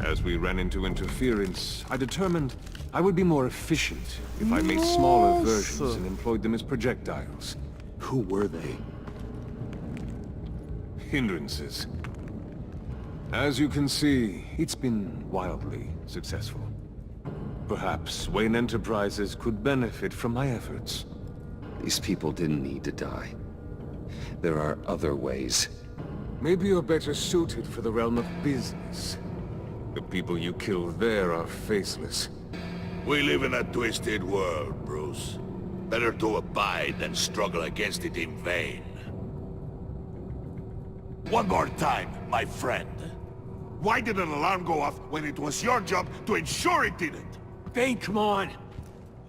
As we ran into interference, I determined I would be more efficient if I made smaller versions and employed them as projectiles. Who were they? Hindrances. As you can see, it's been wildly successful. Perhaps Wayne Enterprises could benefit from my efforts. These people didn't need to die. There are other ways. Maybe you're better suited for the realm of business. The people you kill there are faceless. We live in a twisted world, Bruce. Better to abide than struggle against it in vain. One more time, my friend. Why did an alarm go off when it was your job to ensure it didn't? Bane, come on!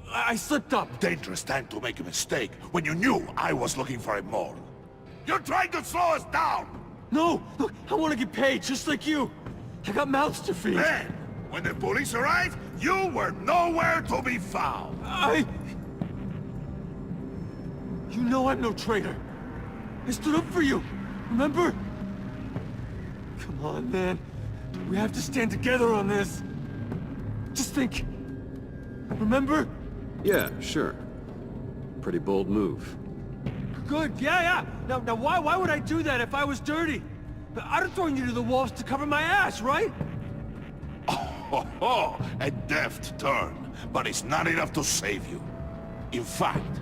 I slipped up! Dangerous time to make a mistake when you knew I was looking for a mole. You're trying to slow us down! No! Look, I want to get paid, just like you! I got mouths to feed! Then, when the police arrived, you were nowhere to be found! You know I'm no traitor! I stood up for you, remember? Come on, man. We have to stand together on this. Just think. Remember? Yeah, sure. Pretty bold move. Good, yeah. Now why would I do that if I was dirty? I'd have thrown you to the wolves to cover my ass, right? Oh, a deft turn, but it's not enough to save you. In fact,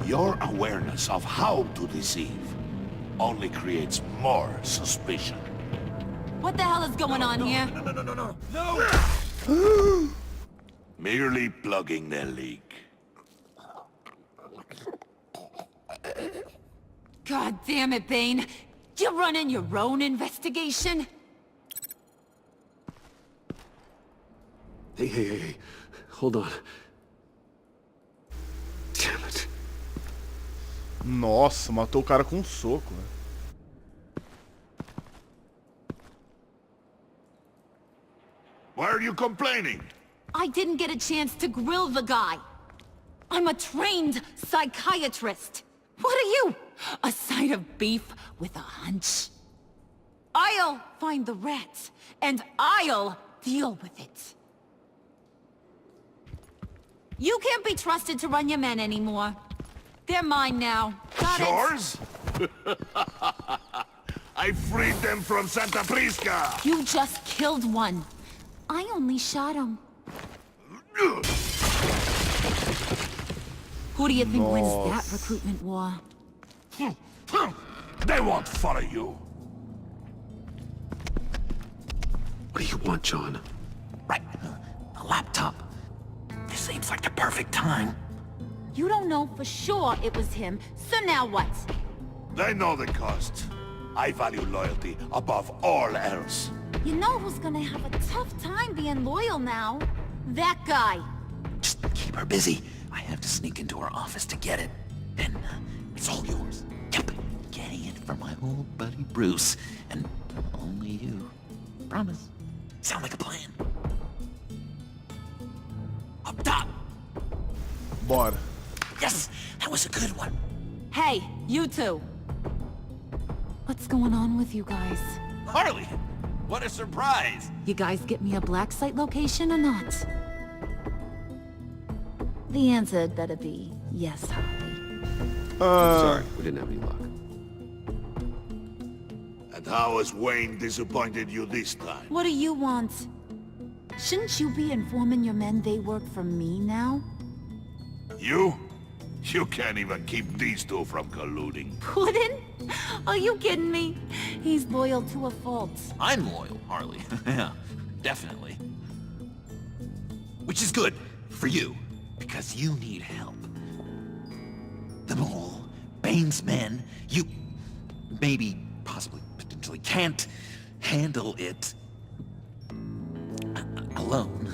your awareness of how to deceive only creates more suspicion. What the hell is going on here? No! Merely plugging the leak. God damn it, Bane. You're running your own investigation? Hey. Hold on. Damn it. Nossa, matou o cara com um soco, velho. Why are you complaining? I didn't get a chance to grill the guy. I'm a trained psychiatrist. What are you? A side of beef with a hunch? I'll find the rats, and I'll deal with it. You can't be trusted to run your men anymore. They're mine now. Got it? Yours? I freed them from Santa Prisca! You just killed one. I only shot him. Who do you think wins that recruitment war? They won't follow you. What do you want, John? Right. A laptop. This seems like the perfect time. You don't know for sure it was him, so now what? They know the cost. I value loyalty above all else. You know who's gonna have a tough time being loyal now? That guy. Just keep her busy. I have to sneak into her office to get it. Then it's all yours. Yep. Getting it for my old buddy Bruce. And only you. Promise. Sound like a plan? Up top. Bora. Yes, that was a good one. Hey, you two. What's going on with you guys? Harley, what a surprise. You guys get me a black site location or not? The answer had better be yes, Harley. Sorry, we didn't have any luck. And how has Wayne disappointed you this time? What do you want? Shouldn't you be informing your men they work for me now? You? You can't even keep these two from colluding. Puddin'? Are you kidding me? He's loyal to a fault. I'm loyal, Harley. Yeah, definitely. Which is good for you, because you need help. The Mole, Bane's men, you maybe, possibly, potentially can't handle it alone.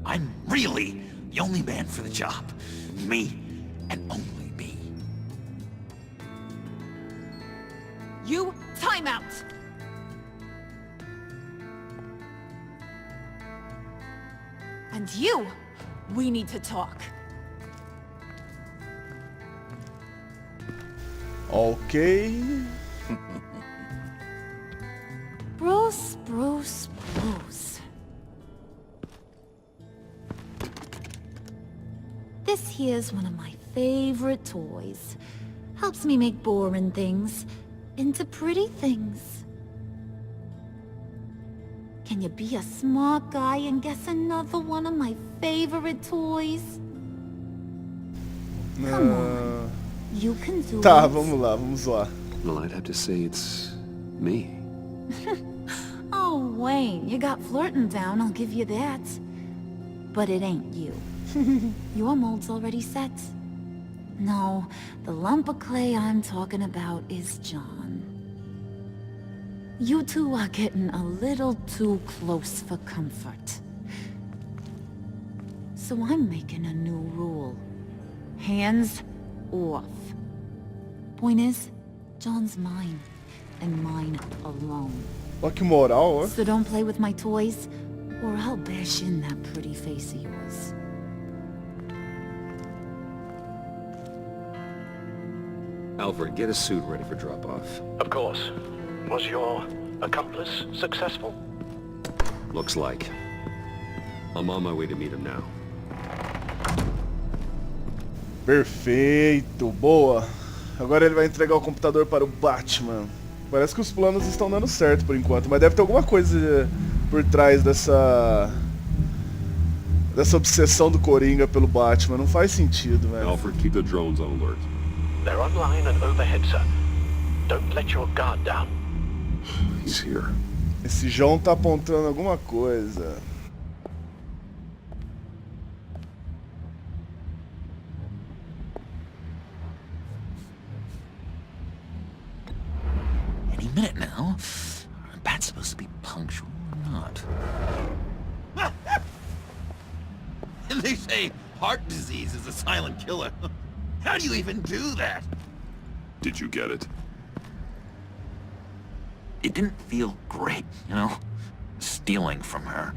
I'm really the only man for the job. Me, and only me. You, time out! And you, we need to talk. Ok. Bruce. This here's one of my favorite toys. Helps me make boring things into pretty things. Can you be a smart guy and guess another one of my favorite toys? Come on. You can do Tá, it. vamos lá. Well, I'd have to say it's me. Oh, Wayne, you got flirting down, I'll give you that. But it ain't you. Your mold's already set. No, the lump of clay I'm talking about is John. You two are getting a little too close for comfort. So I'm making a new rule. Hands off. Point is, John's mine, and mine alone. Olha que moral, ó. So don't play with my toys, or I'll bash in that pretty face of yours. Alfred, get a suit ready for drop-off. Of course. Was your accomplice successful? Looks like. I'm on my way to meet him now. Perfeito, boa. Agora ele vai entregar o computador para o Batman. Parece que os planos estão dando certo por enquanto, mas deve ter alguma coisa por trás dessa obsessão do Coringa pelo Batman. Não faz sentido, velho. Alfred, keep the drones on alert. They're online and overhead, sir. Don't let your guard down. He's here. Esse João tá apontando alguma coisa. any minute now. Are bats supposed to be punctual or not? They say heart disease is a silent killer. How do you even do that? Did you get it? It didn't feel great, you know? Stealing from her.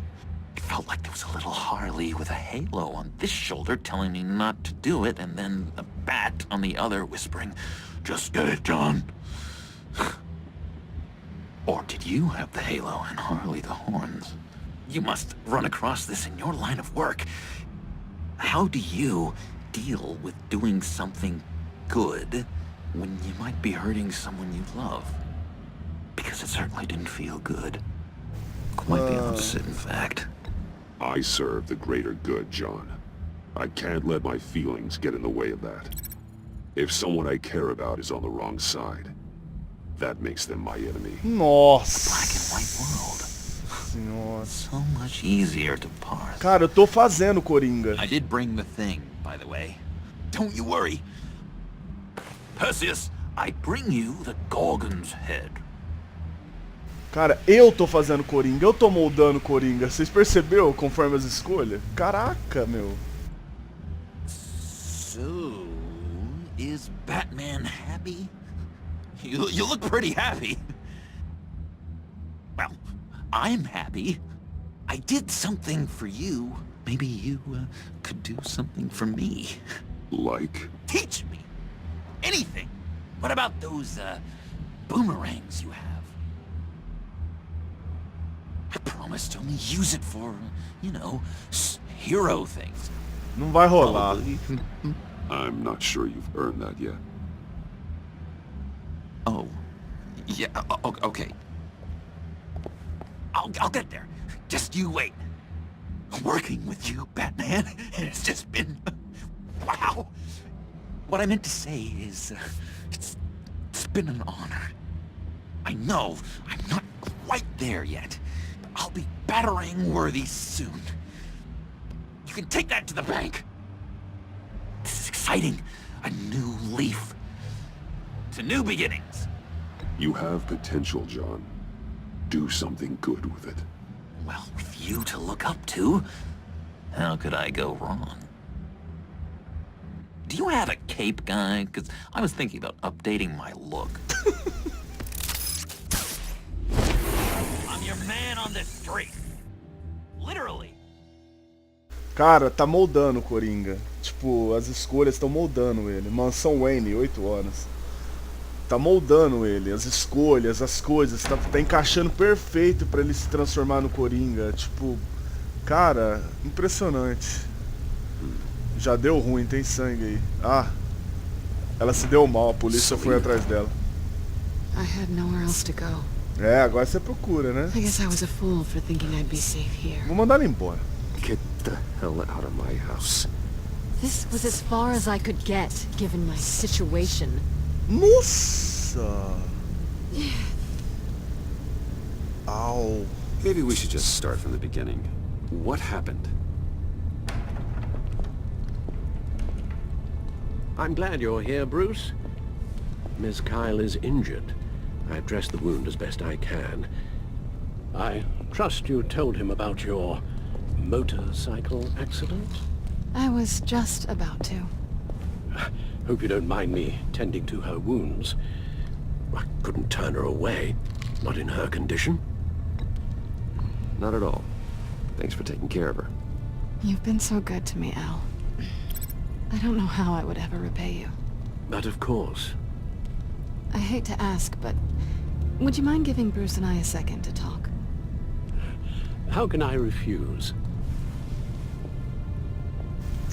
It felt like there was a little Harley with a halo on this shoulder telling me not to do it, and then a bat on the other whispering, "Just get it, John." Or did you have the halo and Harley the horns? You must run across this in your line of work. How do you deal with doing something good when you might be hurting someone you love? Because it certainly didn't feel good. Quite the opposite, in fact. I serve the greater good, John. I can't let my feelings get in the way of that. If someone I care about is on the wrong side, that makes them my enemy. Nossa. Black and white world. Senhora. So much easier to parse. Cara, eu tô fazendo Coringa. I did bring the thing, by the way. Don't you worry. Perseus, I bring you the Gorgon's head. Cara, eu tô fazendo Coringa, eu tô moldando Coringa. Vocês perceberam conforme as escolhas? Caraca, meu. So, is Batman happy? You look pretty happy. Well, I'm happy. I did something for you. Maybe you could do something for me. Like? Teach me. Anything. What about those boomerangs you have? I promise to only use it for, you know, hero things. Não vai rolar. I'm not sure you've earned that yet. Oh, yeah, okay. I'll get there. Just you wait. Working with you, Batman, it's just been... wow. What I meant to say is, it's been an honor. I know I'm not quite there yet, but I'll be battering worthy soon. You can take that to the bank. This is exciting. A new leaf. To new beginnings. You have potential, John. Do something good with it. Well, with you to look up to, how could I go wrong? Do you have a cape, guy? Because I was thinking about updating my look. I'm your man on the street. Literally. Cara, tá moldando o Coringa. Tipo, as escolhas estão moldando ele. Mansão Wayne, 8 horas. Tá moldando ele, as escolhas, as coisas, tá encaixando perfeito pra ele se transformar no Coringa. Tipo, cara, impressionante. Já deu ruim, tem sangue aí. Ah, ela se deu mal, a polícia foi atrás dela. I had nowhere else to go. É, agora você procura, né? I guess I was a fool for thinking I'd be safe here. Vou mandar ela embora. Get the hell out of my house. This was as far as I could get, given my situation. Nossa! Ow. Maybe we should just start from the beginning. What happened? I'm glad you're here, Bruce. Miss Kyle is injured. I've dressed the wound as best I can. I trust you told him about your motorcycle accident? I was just about to. Hope you don't mind me tending to her wounds. I couldn't turn her away, not in her condition. Not at all. Thanks for taking care of her. You've been so good to me, Al. I don't know how I would ever repay you. But of course. I hate to ask, but would you mind giving Bruce and I a second to talk? How can I refuse?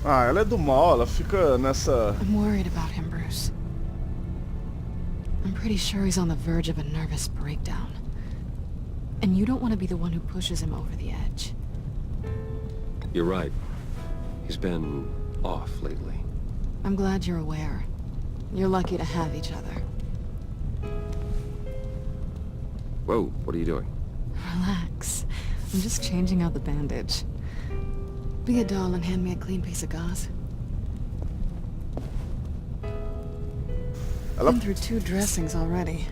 Ah, ela é do mal, ela fica nessa... I'm worried about him, Bruce. I'm pretty sure he's on the verge of a nervous breakdown. And you don't want to be the one who pushes him over the edge. You're right. He's been off lately. I'm glad you're aware. You're lucky to have each other. Whoa, what are you doing? Relax. I'm just changing out the bandage. Be a doll and hand me a clean piece of gauze. Ela... Been through 2 dressings already.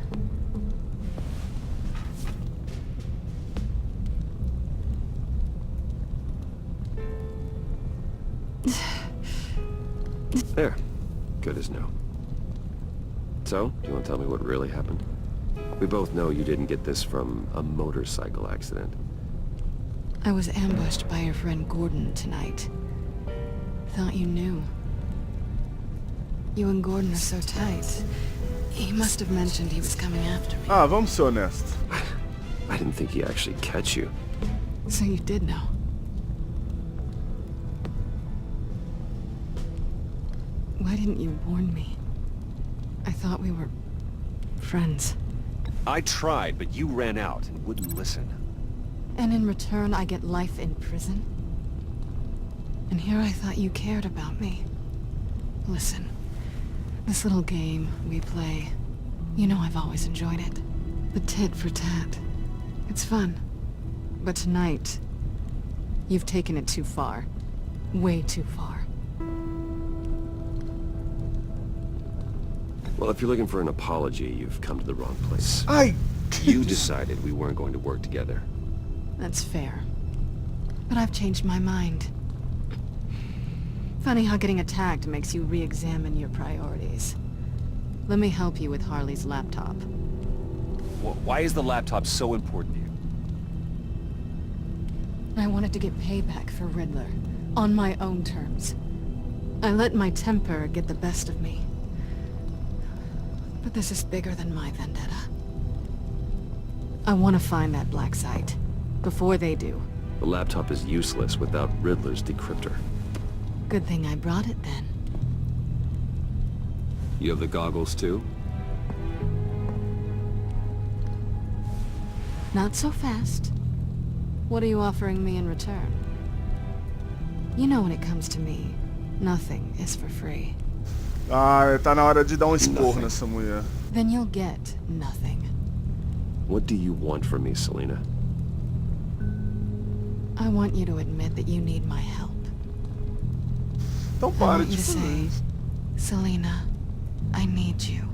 Good as new. So, do you want to tell me what really happened? We both know you didn't get this from a motorcycle accident. I was ambushed by your friend Gordon tonight. Thought you knew. You and Gordon are so tight. He must have mentioned he was coming after me. Ah, vamos ser honestos. I didn't think he'd actually catch you. So you did know. Why didn't you warn me? I thought we were friends. I tried, but you ran out and wouldn't listen. And in return, I get life in prison? And here I thought you cared about me. Listen, this little game we play, you know I've always enjoyed it. The tit for tat. It's fun. But tonight, you've taken it too far. Way too far. Well, if you're looking for an apology, you've come to the wrong place. You decided we weren't going to work together. That's fair. But I've changed my mind. Funny how getting attacked makes you re-examine your priorities. Let me help you with Harley's laptop. Why is the laptop so important to you? I wanted to get payback for Riddler, on my own terms. I let my temper get the best of me. But this is bigger than my vendetta. I want to find that black site, before they do. The laptop is useless without Riddler's decryptor. Good thing I brought it then. You have the goggles too? Not so fast. What are you offering me in return? You know when it comes to me, nothing is for free. Ah, tá na hora de dar esporro nessa mulher. Then you'll get nothing. What do you want from me, Selina? I want you to admit that you need my help. Então I para want de you to fazer say, isso. Selina, I need you.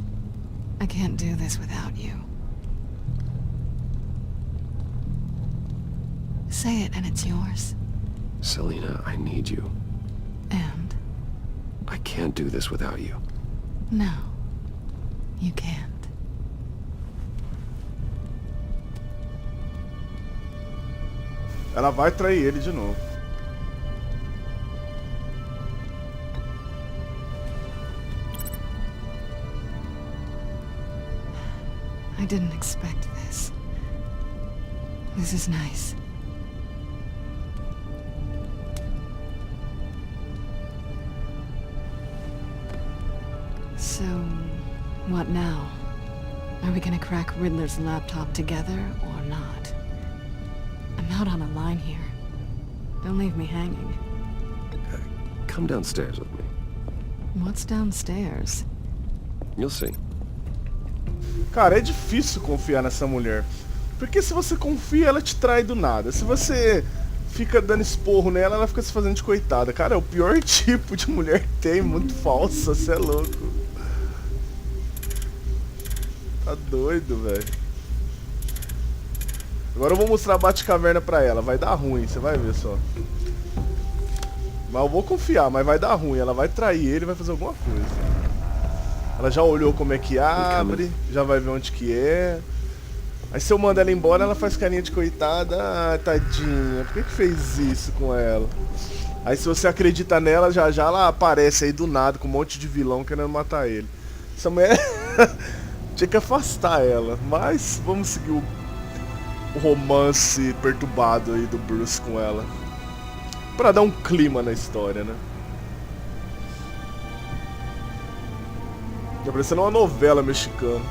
I can't do this without you. Say it and it's yours. Selina, I need you. And? I can't do this without you. No, you can't. Ela vai trair ele de novo. I didn't expect this. This is nice. So, what now? Are we gonna crack Riddler's laptop together or not? I'm out on a line here. Don't leave me hanging. Come downstairs with me. What's downstairs? You'll see. Cara, é difícil confiar nessa mulher. Porque se você confia, ela te trai do nada. Se você fica dando esporro nela, ela fica se fazendo de coitada. Cara, é o pior tipo de mulher que tem, muito falsa, você é louco. Tá doido, velho. Agora eu vou mostrar a Batcaverna pra ela. Vai dar ruim, você vai ver só. Mas eu vou confiar, mas vai dar ruim. Ela vai trair ele e vai fazer alguma coisa. Ela já olhou como é que abre, já vai ver onde que é. Aí se eu mando ela embora, ela faz carinha de coitada. Ah, tadinha, por que fez isso com ela? Aí se você acredita nela, já ela aparece aí do nada com um monte de vilão querendo matar ele. Essa mulher tinha que afastar ela, mas vamos seguir o romance perturbado aí do Bruce com ela. Pra dar um clima na história, né? Tá parecendo uma novela mexicana.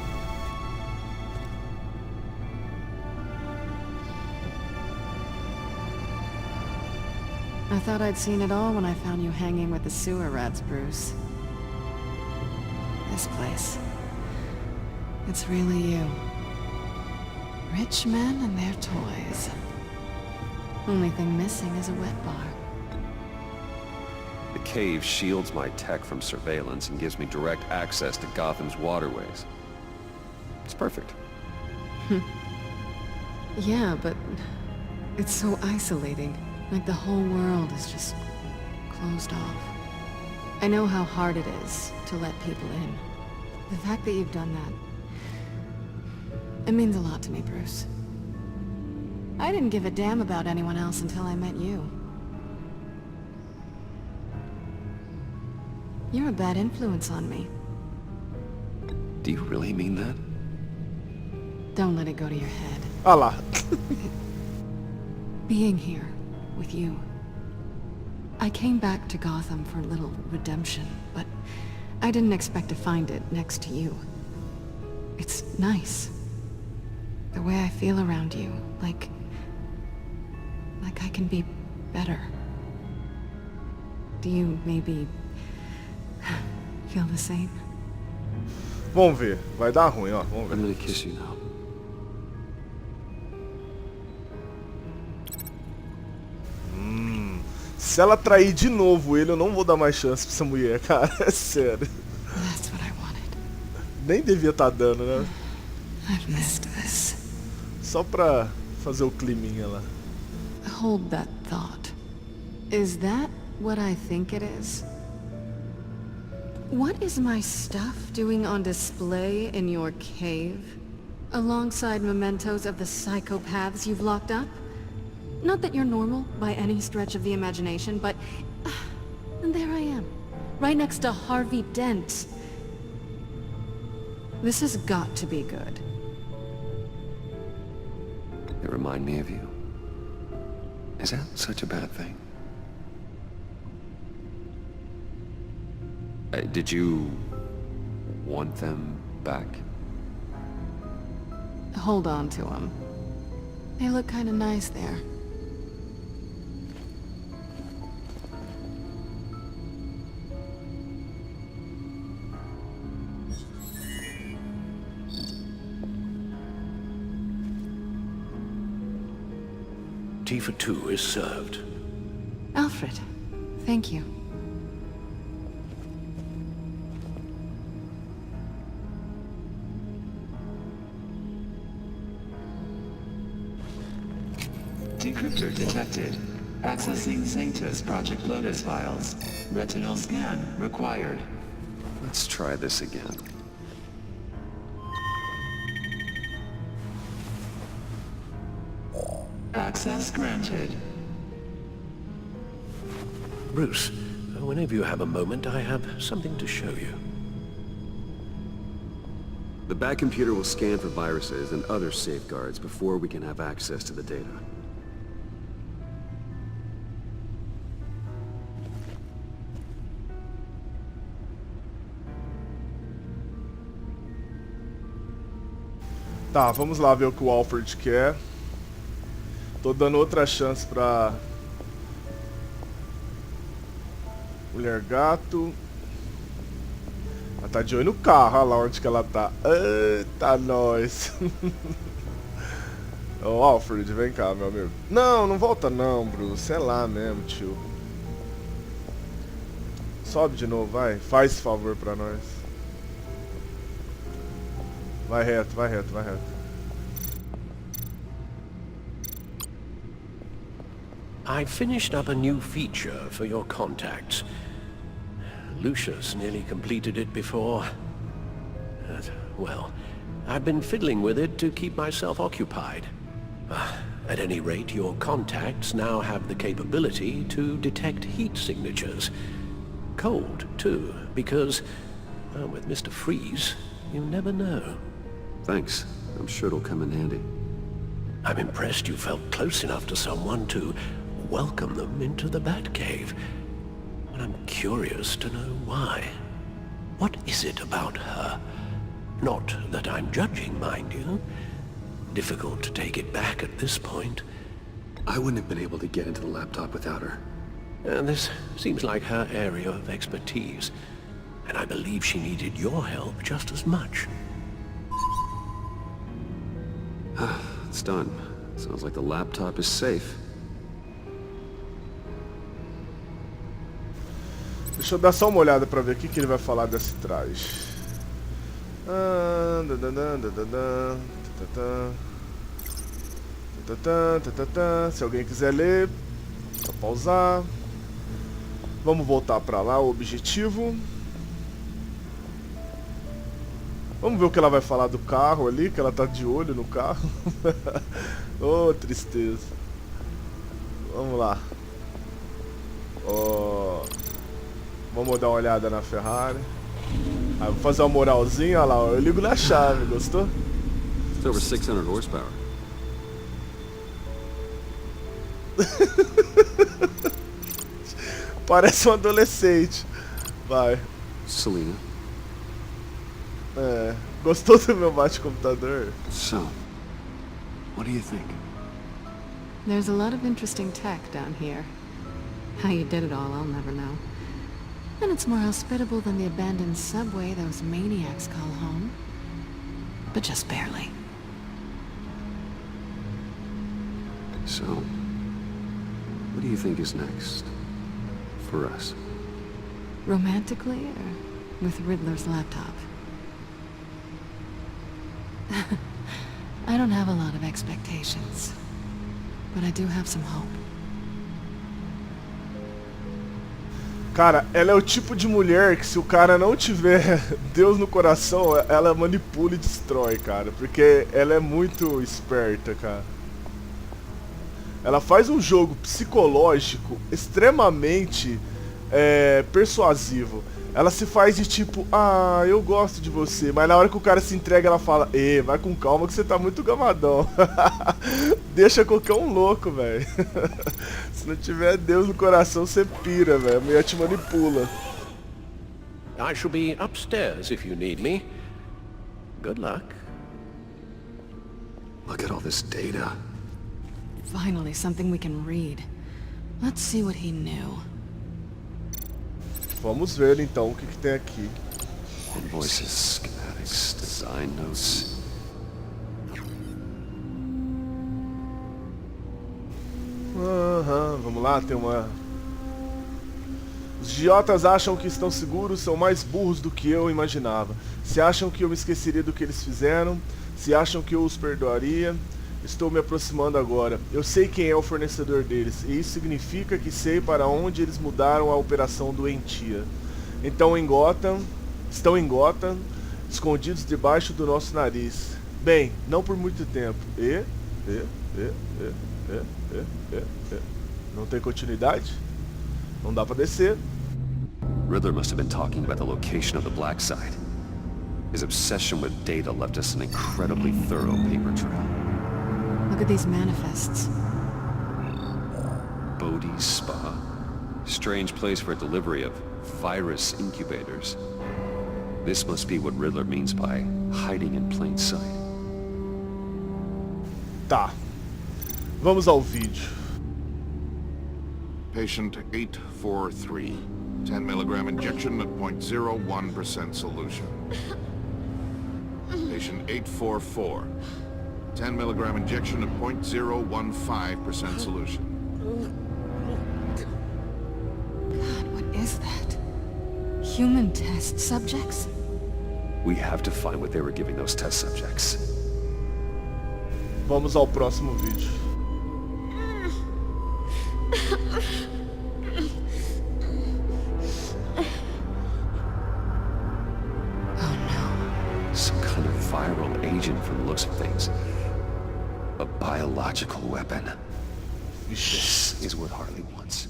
I thought I'd seen it all when I found you hanging with the sewer rats, Bruce. This place. It's really you. Rich men and their toys. Only thing missing is a wet bar. The cave shields my tech from surveillance and gives me direct access to Gotham's waterways. It's perfect. Yeah, but it's so isolating. Like the whole world is just closed off. I know how hard it is to let people in. The fact that you've done that, it means a lot to me, Bruce. I didn't give a damn about anyone else until I met you. You're a bad influence on me. Do you really mean that? Don't let it go to your head. Ah lá. Being here with you. I came back to Gotham for a little redemption, but I didn't expect to find it next to you. It's nice. The way I feel around you, like I can be better. Do you maybe feel the same? Vamos ver. Vai dar ruim, ó. Vamos ver. I'm gonna kiss you now. Se ela trair de novo ele, eu não vou dar mais chance pra essa mulher, cara. É sério. That's what I wanted. Nem devia estar dando, né? I've missed this. Só pra fazer o climinha lá. Hold that thought. Is that what I think it is? What is my stuff doing on display in your cave? Alongside mementos of the psychopaths you've locked up? Not that you're normal by any stretch of the imagination, but... and there I am, right next to Harvey Dent. This has got to be good. They remind me of you. Is that such a bad thing? Did you want them back? Hold on to them. They look kind of nice there. Tea for two is served. Alfred, thank you. Decryptor detected. Accessing Sanctus Project Lotus files. Retinal scan required. Let's try this again. Access granted. Bruce, whenever you have a moment, I have something to show you. The back computer will scan for viruses and other safeguards before we can have access to the data. Tá, vamos lá ver o que o Alfred quer. Tô dando outra chance pra Mulher Gato. Ela tá de olho no carro, olha lá onde que ela tá. Eita, nós. Ô, Alfred, vem cá, meu amigo. Não, não volta não, Bruce. É lá mesmo, tio. Sobe de novo, vai. Faz esse favor pra nós. Vai reto, vai reto, vai reto. I finished up a new feature for your contacts. Lucius nearly completed it before. Well, I've been fiddling with it to keep myself occupied. At any rate, your contacts now have the capability to detect heat signatures. Cold, too, because, with Mr. Freeze, you never know. Thanks. I'm sure it'll come in handy. I'm impressed you felt close enough to someone to welcome them into the Batcave. But I'm curious to know why. What is it about her? Not that I'm judging, mind you. Difficult to take it back at this point. I wouldn't have been able to get into the laptop without her. This seems like her area of expertise. And I believe she needed your help just as much. It's done. Sounds like the laptop is safe. Deixa eu dar só uma olhada pra ver o que ele vai falar desse traje. Se alguém quiser ler, só pausar. Vamos voltar pra lá, o objetivo. Vamos ver o que ela vai falar do carro ali, que ela tá de olho no carro. Oh, tristeza. Vamos lá. Oh, vamos dar uma olhada na Ferrari. Ah, vou fazer uma moralzinha, olha lá, eu ligo na chave, gostou? It's over 600 horsepower. Parece um adolescente. Vai. Selena. É, gostou do meu bate-computador? So, what do you think? There's a lot of interesting tech down here. How you did it all, I'll never know. And it's more hospitable than the abandoned subway those maniacs call home. But just barely. So, what do you think is next? For us? Romantically, or with Riddler's laptop? I don't have a lot of expectations. But I do have some hope. Cara, ela é o tipo de mulher que se o cara não tiver Deus no coração, ela manipula e destrói, cara. Porque ela é muito esperta, cara. Ela faz um jogo psicológico extremamente persuasivo. Ela se faz de tipo, ah, eu gosto de você. Mas na hora que o cara se entrega, ela fala, vai com calma que você tá muito gamadão. Deixa qualquer um louco, velho. Se não tiver Deus no coração, você pira, velho. A mulher te manipula. I shall be upstairs if you need me. Good luck. Look at all this data. Finally, something we can read. Let's see what he knew. Vamos ver então o que tem aqui. Invoices, schematics, design notes. Vamos lá, tem uma... Os idiotas acham que estão seguros, são mais burros do que eu imaginava. Se acham que eu me esqueceria do que eles fizeram, se acham que eu os perdoaria, estou me aproximando agora. Eu sei quem é o fornecedor deles, e isso significa que sei para onde eles mudaram a operação doentia. Então estão em Gotham, escondidos debaixo do nosso nariz. Bem, não por muito tempo. Não tem continuidade? Não dá pra descer. Riddler must have been talking about the location of the black site. His obsession with data left us an incredibly thorough paper trail. Look at these manifests. Bodhi's Spa. Strange place for a delivery of virus incubators. This must be what Riddler means by hiding in plain sight. Tá. Vamos ao vídeo. Patient 843. 10 milligram injection at 0.01% solution. Patient 844. 10 milligram injection at 0.015% solution. God, what is that? Human test subjects? We have to find what they were giving those test subjects. Vamos ao próximo vídeo. Some kind of viral agent from the looks of things. A biological weapon. This is what Harley wants.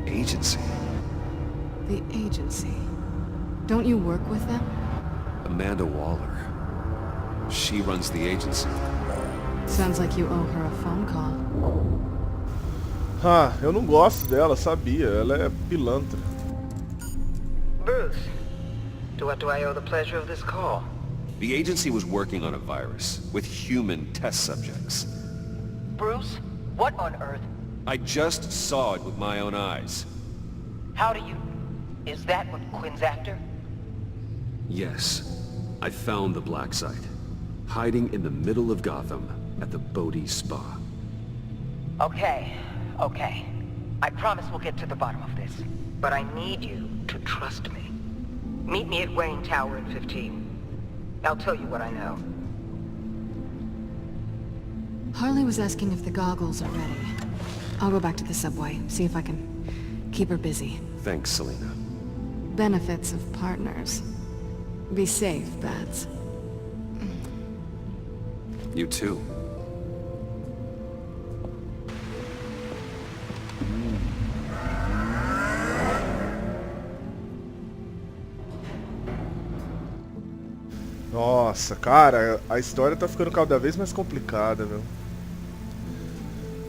Agency. The agency. Don't you work with them? Amanda Waller. She runs the agency. Sounds like you owe her a phone call. Ah, eu não gosto dela, sabia? Ela é pilantra. Bruce, to what do I owe the pleasure of this call? The agency was working on a virus with human test subjects. Bruce, what on earth? I just saw it with my own eyes. How do you... Is that what Quinn's after? Yes. I found the black site. Hiding in the middle of Gotham at the Bodhi Spa. Okay. I promise we'll get to the bottom of this. But I need you to trust me. Meet me at Wayne Tower in 15. I'll tell you what I know. Harley was asking if the goggles are ready. I'll go back to the subway, see if I can keep her busy. Thanks, Selena. Benefits of partners. Be safe, Bats. You too. Nossa, cara, a história tá ficando cada vez mais complicada, meu.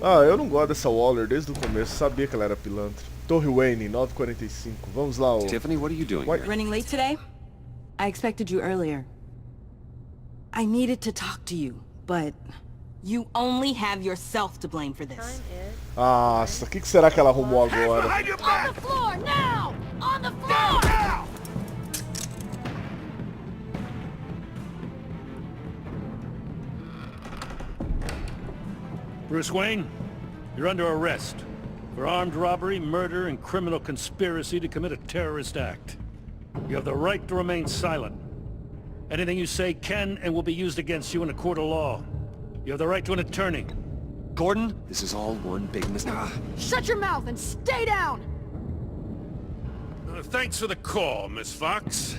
Ah, eu não gosto dessa Waller desde o começo, sabia que ela era pilantra. Torre Wayne, 9:45. Vamos lá, ô. Tiffany, what are you doing here? Running late today? I expected you earlier. I needed to talk to you, but you only have yourself to blame for this. Nossa, o que será que ela arrumou agora? On the floor, now! On the floor! Bruce Wayne, you're under arrest for armed robbery, murder, and criminal conspiracy to commit a terrorist act. You have the right to remain silent. Anything you say can and will be used against you in a court of law. You have the right to an attorney. Gordon, this is all one big mistake. Shut your mouth and stay down! Thanks for the call, Miss Fox.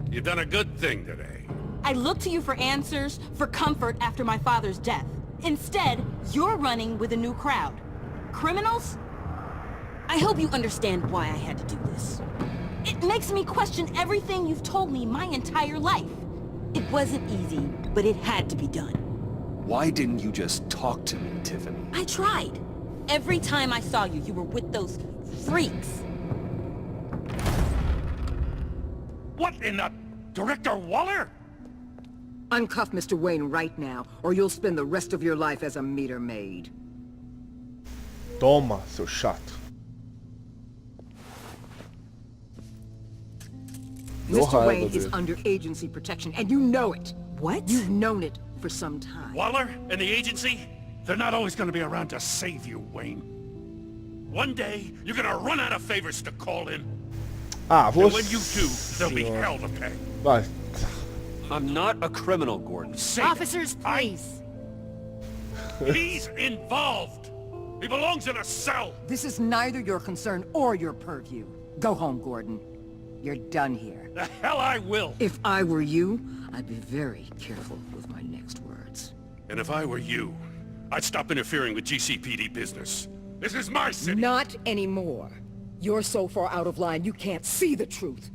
You've done a good thing today. I looked to you for answers, for comfort after my father's death. Instead, you're running with a new crowd. Criminals? I hope you understand why I had to do this. It makes me question everything you've told me my entire life. It wasn't easy, but it had to be done. Why didn't you just talk to me, Tiffany? I tried. Every time I saw you, you were with those freaks. What in the... Director Waller? Uncuff Mr. Wayne right now, or you'll spend the rest of your life as a meter maid. Toma, seu chato. Mr. Wayne is under agency protection, and you know it. What? You've known it for some time. Waller and the agency? They're not always going to be around to save you, Wayne. One day, you're going to run out of favors to call in. Ah, And when you do, there'll be hell to pay. Vai. I'm not a criminal, Gordon. Officers, please! He's involved! He belongs in a cell! This is neither your concern or your purview. Go home, Gordon. You're done here. The hell I will! If I were you, I'd be very careful with my next words. And if I were you, I'd stop interfering with GCPD business. This is my city! Not anymore. You're so far out of line you can't see the truth.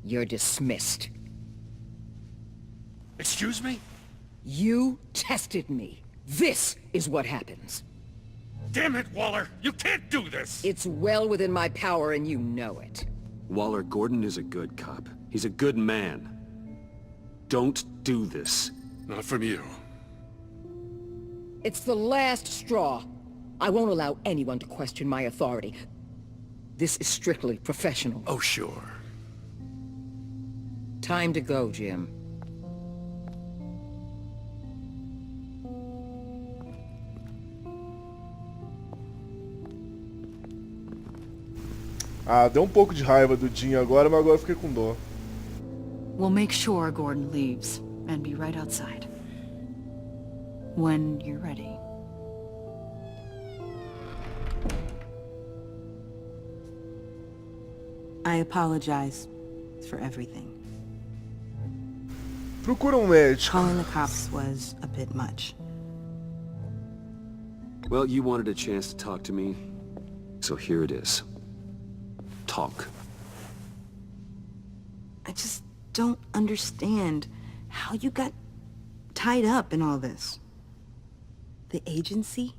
You're dismissed. Excuse me? You tested me. This is what happens. Damn it, Waller! You can't do this! It's well within my power and you know it. Waller, Gordon is a good cop. He's a good man. Don't do this. Not from you. It's the last straw. I won't allow anyone to question my authority. This is strictly professional. Oh, sure. Time to go, Jim. Ah, deu um pouco de raiva do Jim agora, mas agora eu fiquei com dó. We'll make sure Gordon leaves, and be right outside. When you're ready. I apologize for everything. Procura médico. Calling the cops was a bit much. Well, you wanted a chance to talk to me, so here it is. Talk. I just don't understand how you got tied up in all this. The agency?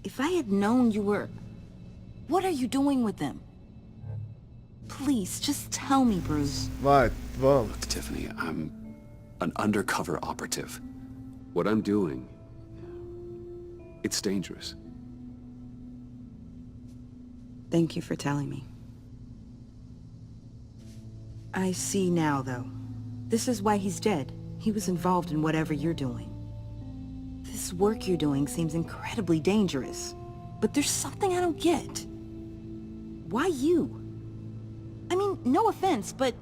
If I had known you were... What are you doing with them? Please, just tell me, Bruce. Vai, vamos. Look, Tiffany, I'm an undercover operative. What I'm doing, it's dangerous. Thank you for telling me. I see now, though. This is why he's dead. He was involved in whatever you're doing. This work you're doing seems incredibly dangerous. But there's something I don't get. Why you? I mean, no offense, but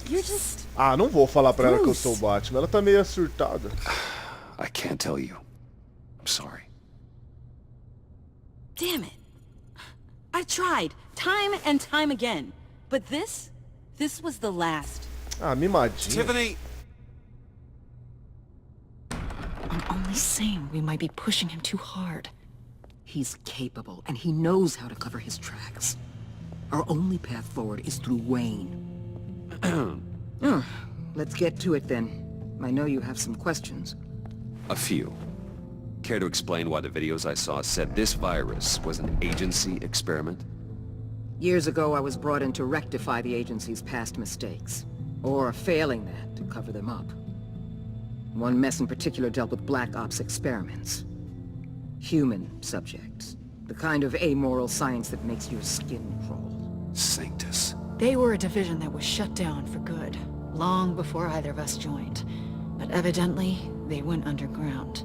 you're just... Ah, não vou falar pra ela que eu sou o Batman. Ela tá meio surtada. I can't tell you. I'm sorry. Damn it. I tried, time and time again. But this was the last. Ah, mimadinha. Tiffany! I'm only saying we might be pushing him too hard. He's capable, and he knows how to cover his tracks. Our only path forward is through Wayne. Let's get to it then. I know you have some questions. A few. Care to explain why the videos I saw said this virus was an agency experiment? Years ago, I was brought in to rectify the agency's past mistakes. Or, failing that, to cover them up. One mess in particular dealt with Black Ops experiments. Human subjects. The kind of amoral science that makes your skin crawl. Sanctus. They were a division that was shut down for good, long before either of us joined. But evidently, they went underground.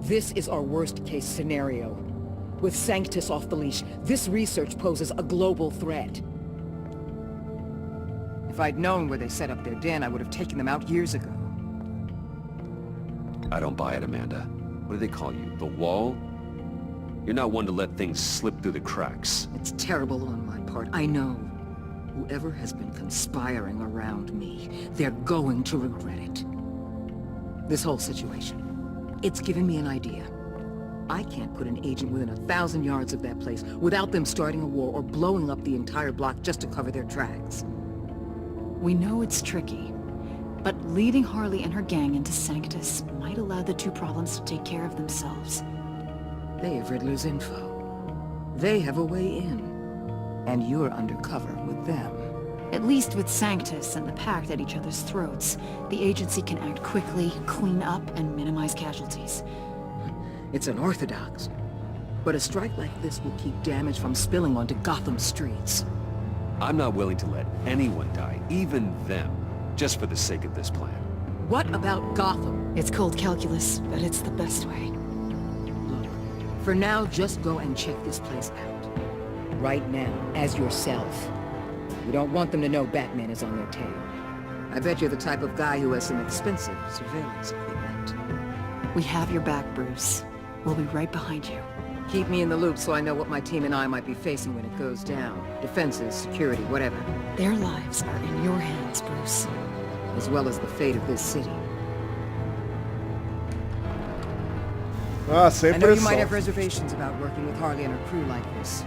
This is our worst-case scenario. With Sanctus off the leash, this research poses a global threat. If I'd known where they set up their den, I would have taken them out years ago. I don't buy it, Amanda. What do they call you? The Wall? You're not one to let things slip through the cracks. It's terrible on my part, I know. Whoever has been conspiring around me, they're going to regret it. This whole situation, it's given me an idea. I can't put an agent within 1,000 yards of that place without them starting a war or blowing up the entire block just to cover their tracks. We know it's tricky, but leading Harley and her gang into Sanctus might allow the two problems to take care of themselves. They have Riddler's info. They have a way in. And you're undercover with them. At least with Sanctus and the Pact at each other's throats, the agency can act quickly, clean up, and minimize casualties. It's unorthodox. But a strike like this will keep damage from spilling onto Gotham streets. I'm not willing to let anyone die, even them, just for the sake of this plan. What about Gotham? It's cold calculus, but it's the best way. Look, for now, just go and check this place out. Right now, as yourself. We don't want them to know Batman is on their tail. I bet you're the type of guy who has some expensive surveillance equipment. We have your back, Bruce. We'll be right behind you. Keep me in the loop so I know what my team and I might be facing when it goes down. Defenses, security, whatever. Their lives are in your hands, Bruce. As well as the fate of this city. Ah, sem I know you might pressão. have reservations about working with Harley and her crew like this.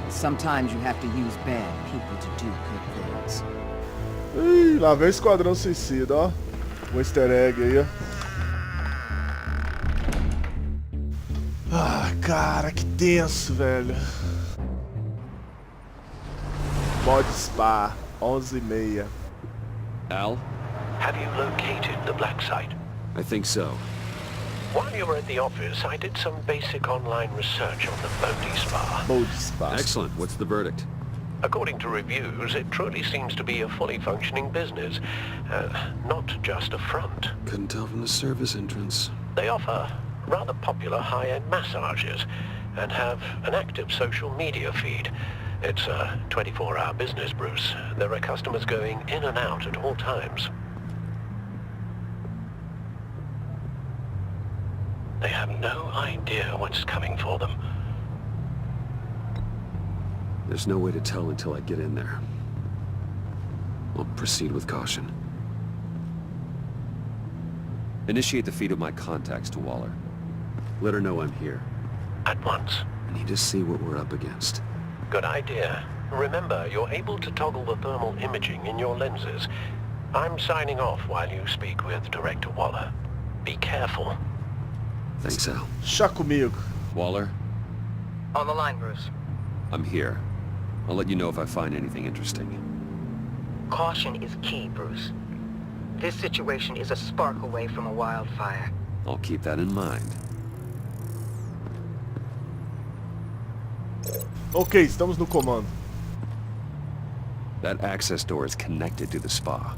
Sometimes you have to use bad people to do good things. Ih, lá vem o Esquadrão Suicida, ó. O easter egg aí, ó. Ah, cara, que tenso, velho. Mod Spa, 11h30. Al? Have you located the black site? I think so. While you were at the office, I did some basic online research on the Bodhi Spa. Bodhi Spa. Excellent. What's the verdict? According to reviews, it truly seems to be a fully functioning business, not just a front. Couldn't tell from the service entrance. They offer rather popular high-end massages and have an active social media feed. It's a 24-hour business, Bruce. There are customers going in and out at all times. They have no idea what's coming for them. There's no way to tell until I get in there. I'll proceed with caution. Initiate the feed of my contacts to Waller. Let her know I'm here. At once. I need to see what we're up against. Good idea. Remember, you're able to toggle the thermal imaging in your lenses. I'm signing off while you speak with Director Waller. Be careful. Thanks, Al. Chá comigo. Waller? On the line, Bruce. I'm here. I'll let you know if I find anything interesting. Caution is key, Bruce. This situation is a spark away from a wildfire. I'll keep that in mind. Ok, estamos no comando. That access door is connected to the spa.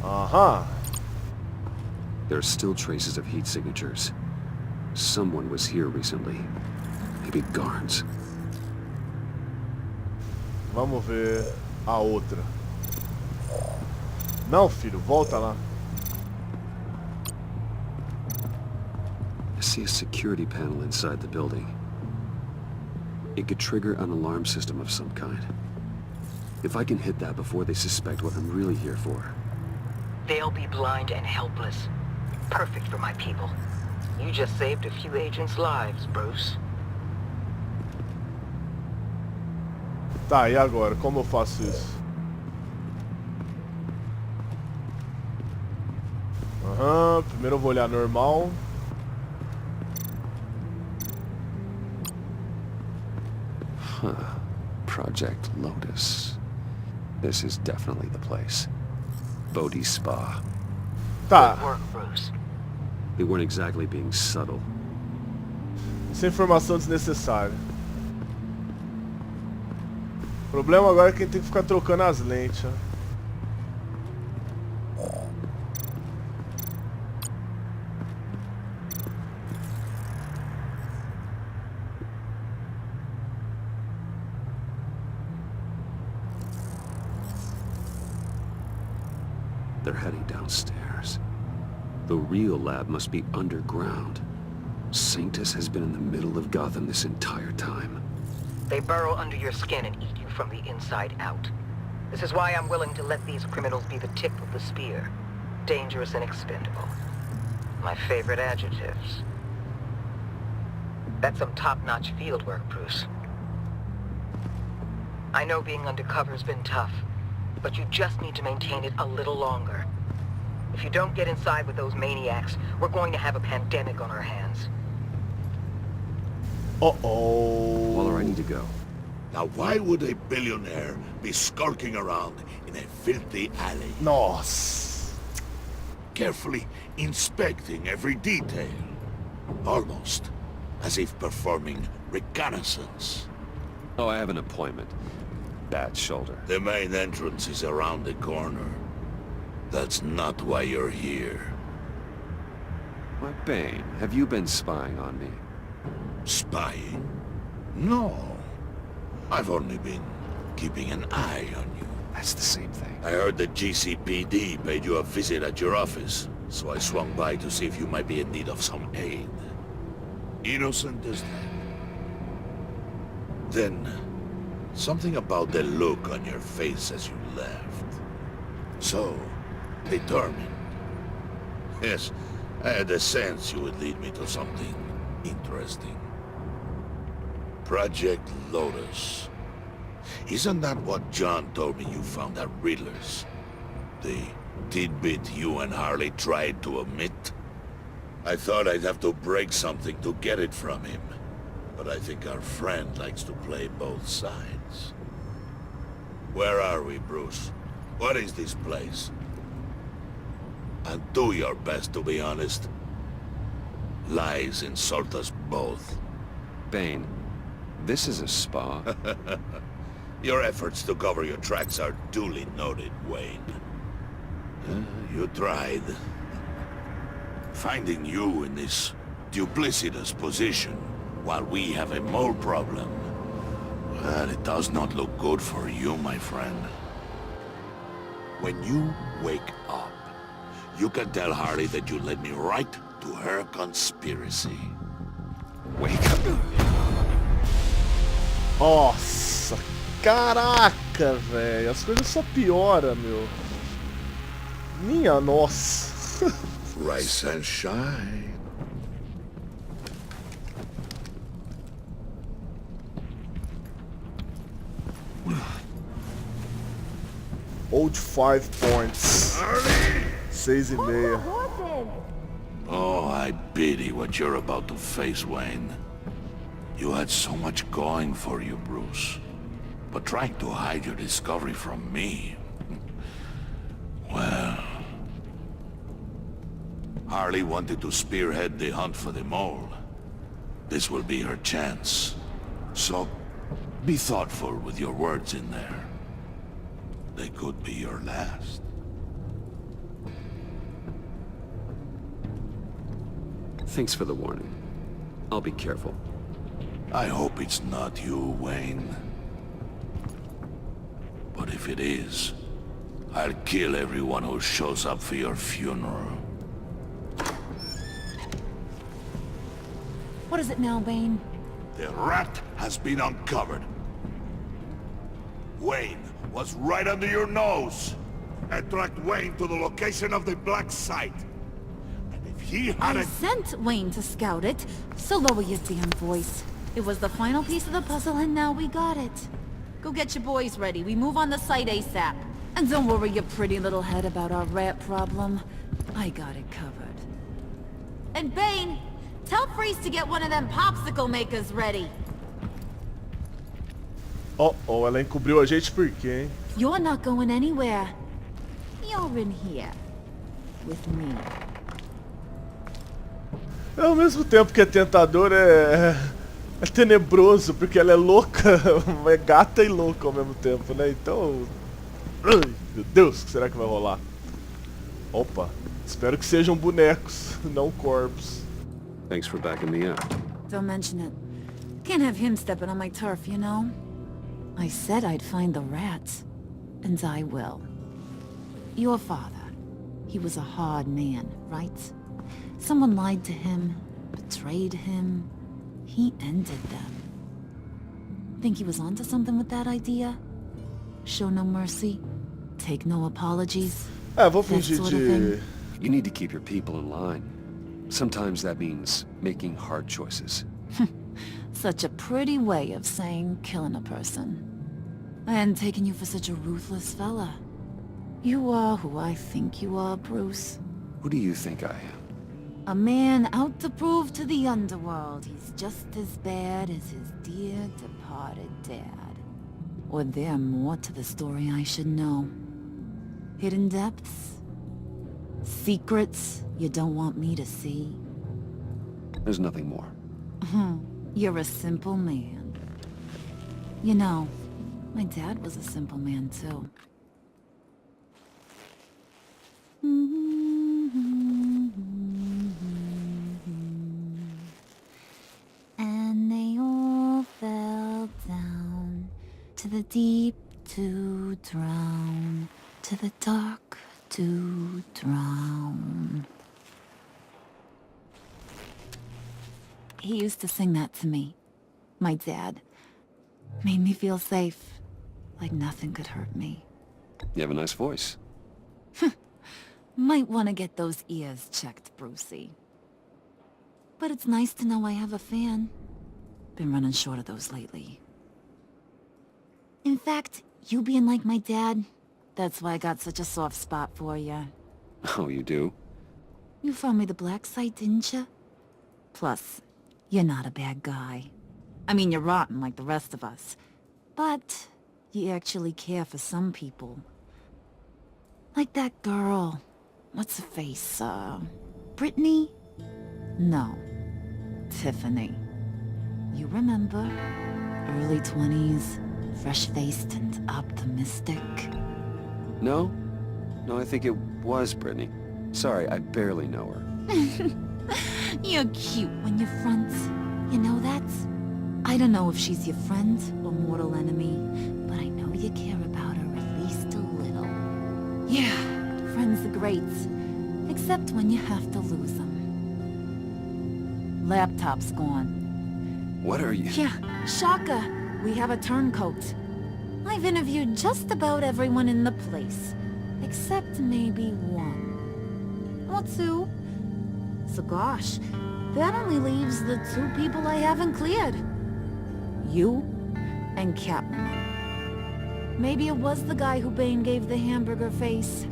Aham. There are still traces of heat signatures. Someone was here recently. Maybe guards. Vamos ver a outra. Não, filho, volta lá. I see a security panel inside the building. It could trigger an alarm system of some kind. If I can hit that before they suspect what I'm really here for. They'll be blind and helpless. Perfect for my people. You just saved a few agents' lives, Bruce. Tá, e agora? Como eu faço isso? Aham, primeiro eu vou olhar normal. Huh. Project Lotus. This is definitely the place. Bodhi's Spa. Tá. Good work, Bruce. They weren't exactly being subtle. Essa informação desnecessária. O problema agora é que a gente tem que ficar trocando as lentes. Ó. They're heading downstairs. The real lab must be underground. Sanctus has been in the middle of Gotham this entire time. They burrow under your skin and eat you from the inside out. This is why I'm willing to let these criminals be the tip of the spear. Dangerous and expendable. My favorite adjectives. That's some top-notch field work, Bruce. I know being undercover's been tough, but you just need to maintain it a little longer. If you don't get inside with those maniacs, we're going to have a pandemic on our hands. Uh-oh. Waller, I need to go. Now why would a billionaire be skulking around in a filthy alley? Nossa. Carefully inspecting every detail. Almost as if performing reconnaissance. Oh, I have an appointment. Bad shoulder. The main entrance is around the corner. That's not why you're here. Why, Bane, have you been spying on me? Spying? No. I've only been keeping an eye on you. That's the same thing. I heard the GCPD paid you a visit at your office, so I swung by to see if you might be in need of some aid. Innocent as that. Then, something about the look on your face as you left. So, determined. Yes, I had a sense you would lead me to something interesting. Project Lotus. Isn't that what John told me you found at Riddler's? The tidbit you and Harley tried to omit? I thought I'd have to break something to get it from him. But I think our friend likes to play both sides. Where are we, Bruce? What is this place? And do your best to be honest. Lies insult us both. Bane, this is a spa. Your efforts to cover your tracks are duly noted, Wayne. You tried. Finding you in this duplicitous position while we have a mole problem. Well, it does not look good for you, my friend. When you wake up, you can tell Harley that you led me right to her conspiracy. Wake up. Nossa, caraca, velho. As coisas só pioram, meu. Minha nossa. Rise and shine. Old 5 points. 6,5. Oh, I pity what you're about to face, Wayne. You had so much going for you, Bruce. But trying to hide your discovery from me... Well... Harley wanted to spearhead the hunt for the mole. This will be her chance. So, be thoughtful with your words in there. They could be your last. Thanks for the warning. I'll be careful. I hope it's not you, Wayne. But if it is, I'll kill everyone who shows up for your funeral. What is it now, Bane? The rat has been uncovered. Wayne was right under your nose. I tracked Wayne to the location of the black site. And if he I hadn't... sent Wayne to scout it, so lower your damn voice. It was the final piece of the puzzle and now we got it. Go get your boys ready. We move on the site ASAP. And don't worry your pretty little head about our rat problem. I got it covered. And Bane, tell Freeze to get one of them popsicle makers ready. Oh, ela encobriu a gente por quê, hein? You're not going anywhere. You're in here. With me. Ao mesmo tempo que é tentador, é tenebroso, porque ela é louca, é gata e louca ao mesmo tempo, né? Então... Ai, meu Deus, o que será que vai rolar? Opa, espero que sejam bonecos, não corpos. Thanks for backing me up. Don't mention it. Can't have him stepping on my turf, you know? I said I'd find the rats. And I will. Your father. He was a hard man, right? Someone lied to him, betrayed him. He ended them. Think he was onto something with that idea? Show no mercy? Take no apologies? Vou fingir de... You need to keep your people in line. Sometimes that means making hard choices. Such a pretty way of saying killing a person. I hadn't taken you for such a ruthless fella. You are who I think you are, Bruce. Who do you think I am? A man out to prove to the underworld he's just as bad as his dear departed dad. Or there more to the story I should know. Hidden depths? Secrets you don't want me to see? There's nothing more. You're a simple man. You know, my dad was a simple man too. And they all fell down to the deep to drown, to the dark to drown. He used to sing that to me. My dad. Made me feel safe. Like nothing could hurt me. You have a nice voice. Might want to get those ears checked, Brucey. But it's nice to know I have a fan. Been running short of those lately. In fact, you being like my dad, that's why I got such a soft spot for you. Oh, you do? You found me the black site, didn't you? Plus, you're not a bad guy. I mean, you're rotten like the rest of us. But you actually care for some people. Like that girl. What's her face? Brittany? No. Tiffany. You remember? Early 20s, fresh-faced and optimistic. No? No, I think it was Brittany. Sorry, I barely know her. You're cute when you're front. You know that? I don't know if she's your friend or mortal enemy, but I know you care about her at least a little. Yeah, friends are great. Except when you have to lose them. Laptop's gone. What are you... Yeah, shocker. We have a turncoat. I've interviewed just about everyone in the place. Except maybe one. Or two. So gosh, that only leaves the two people I haven't cleared. You and Catwoman. Maybe it was the guy who Bane gave the hamburger face.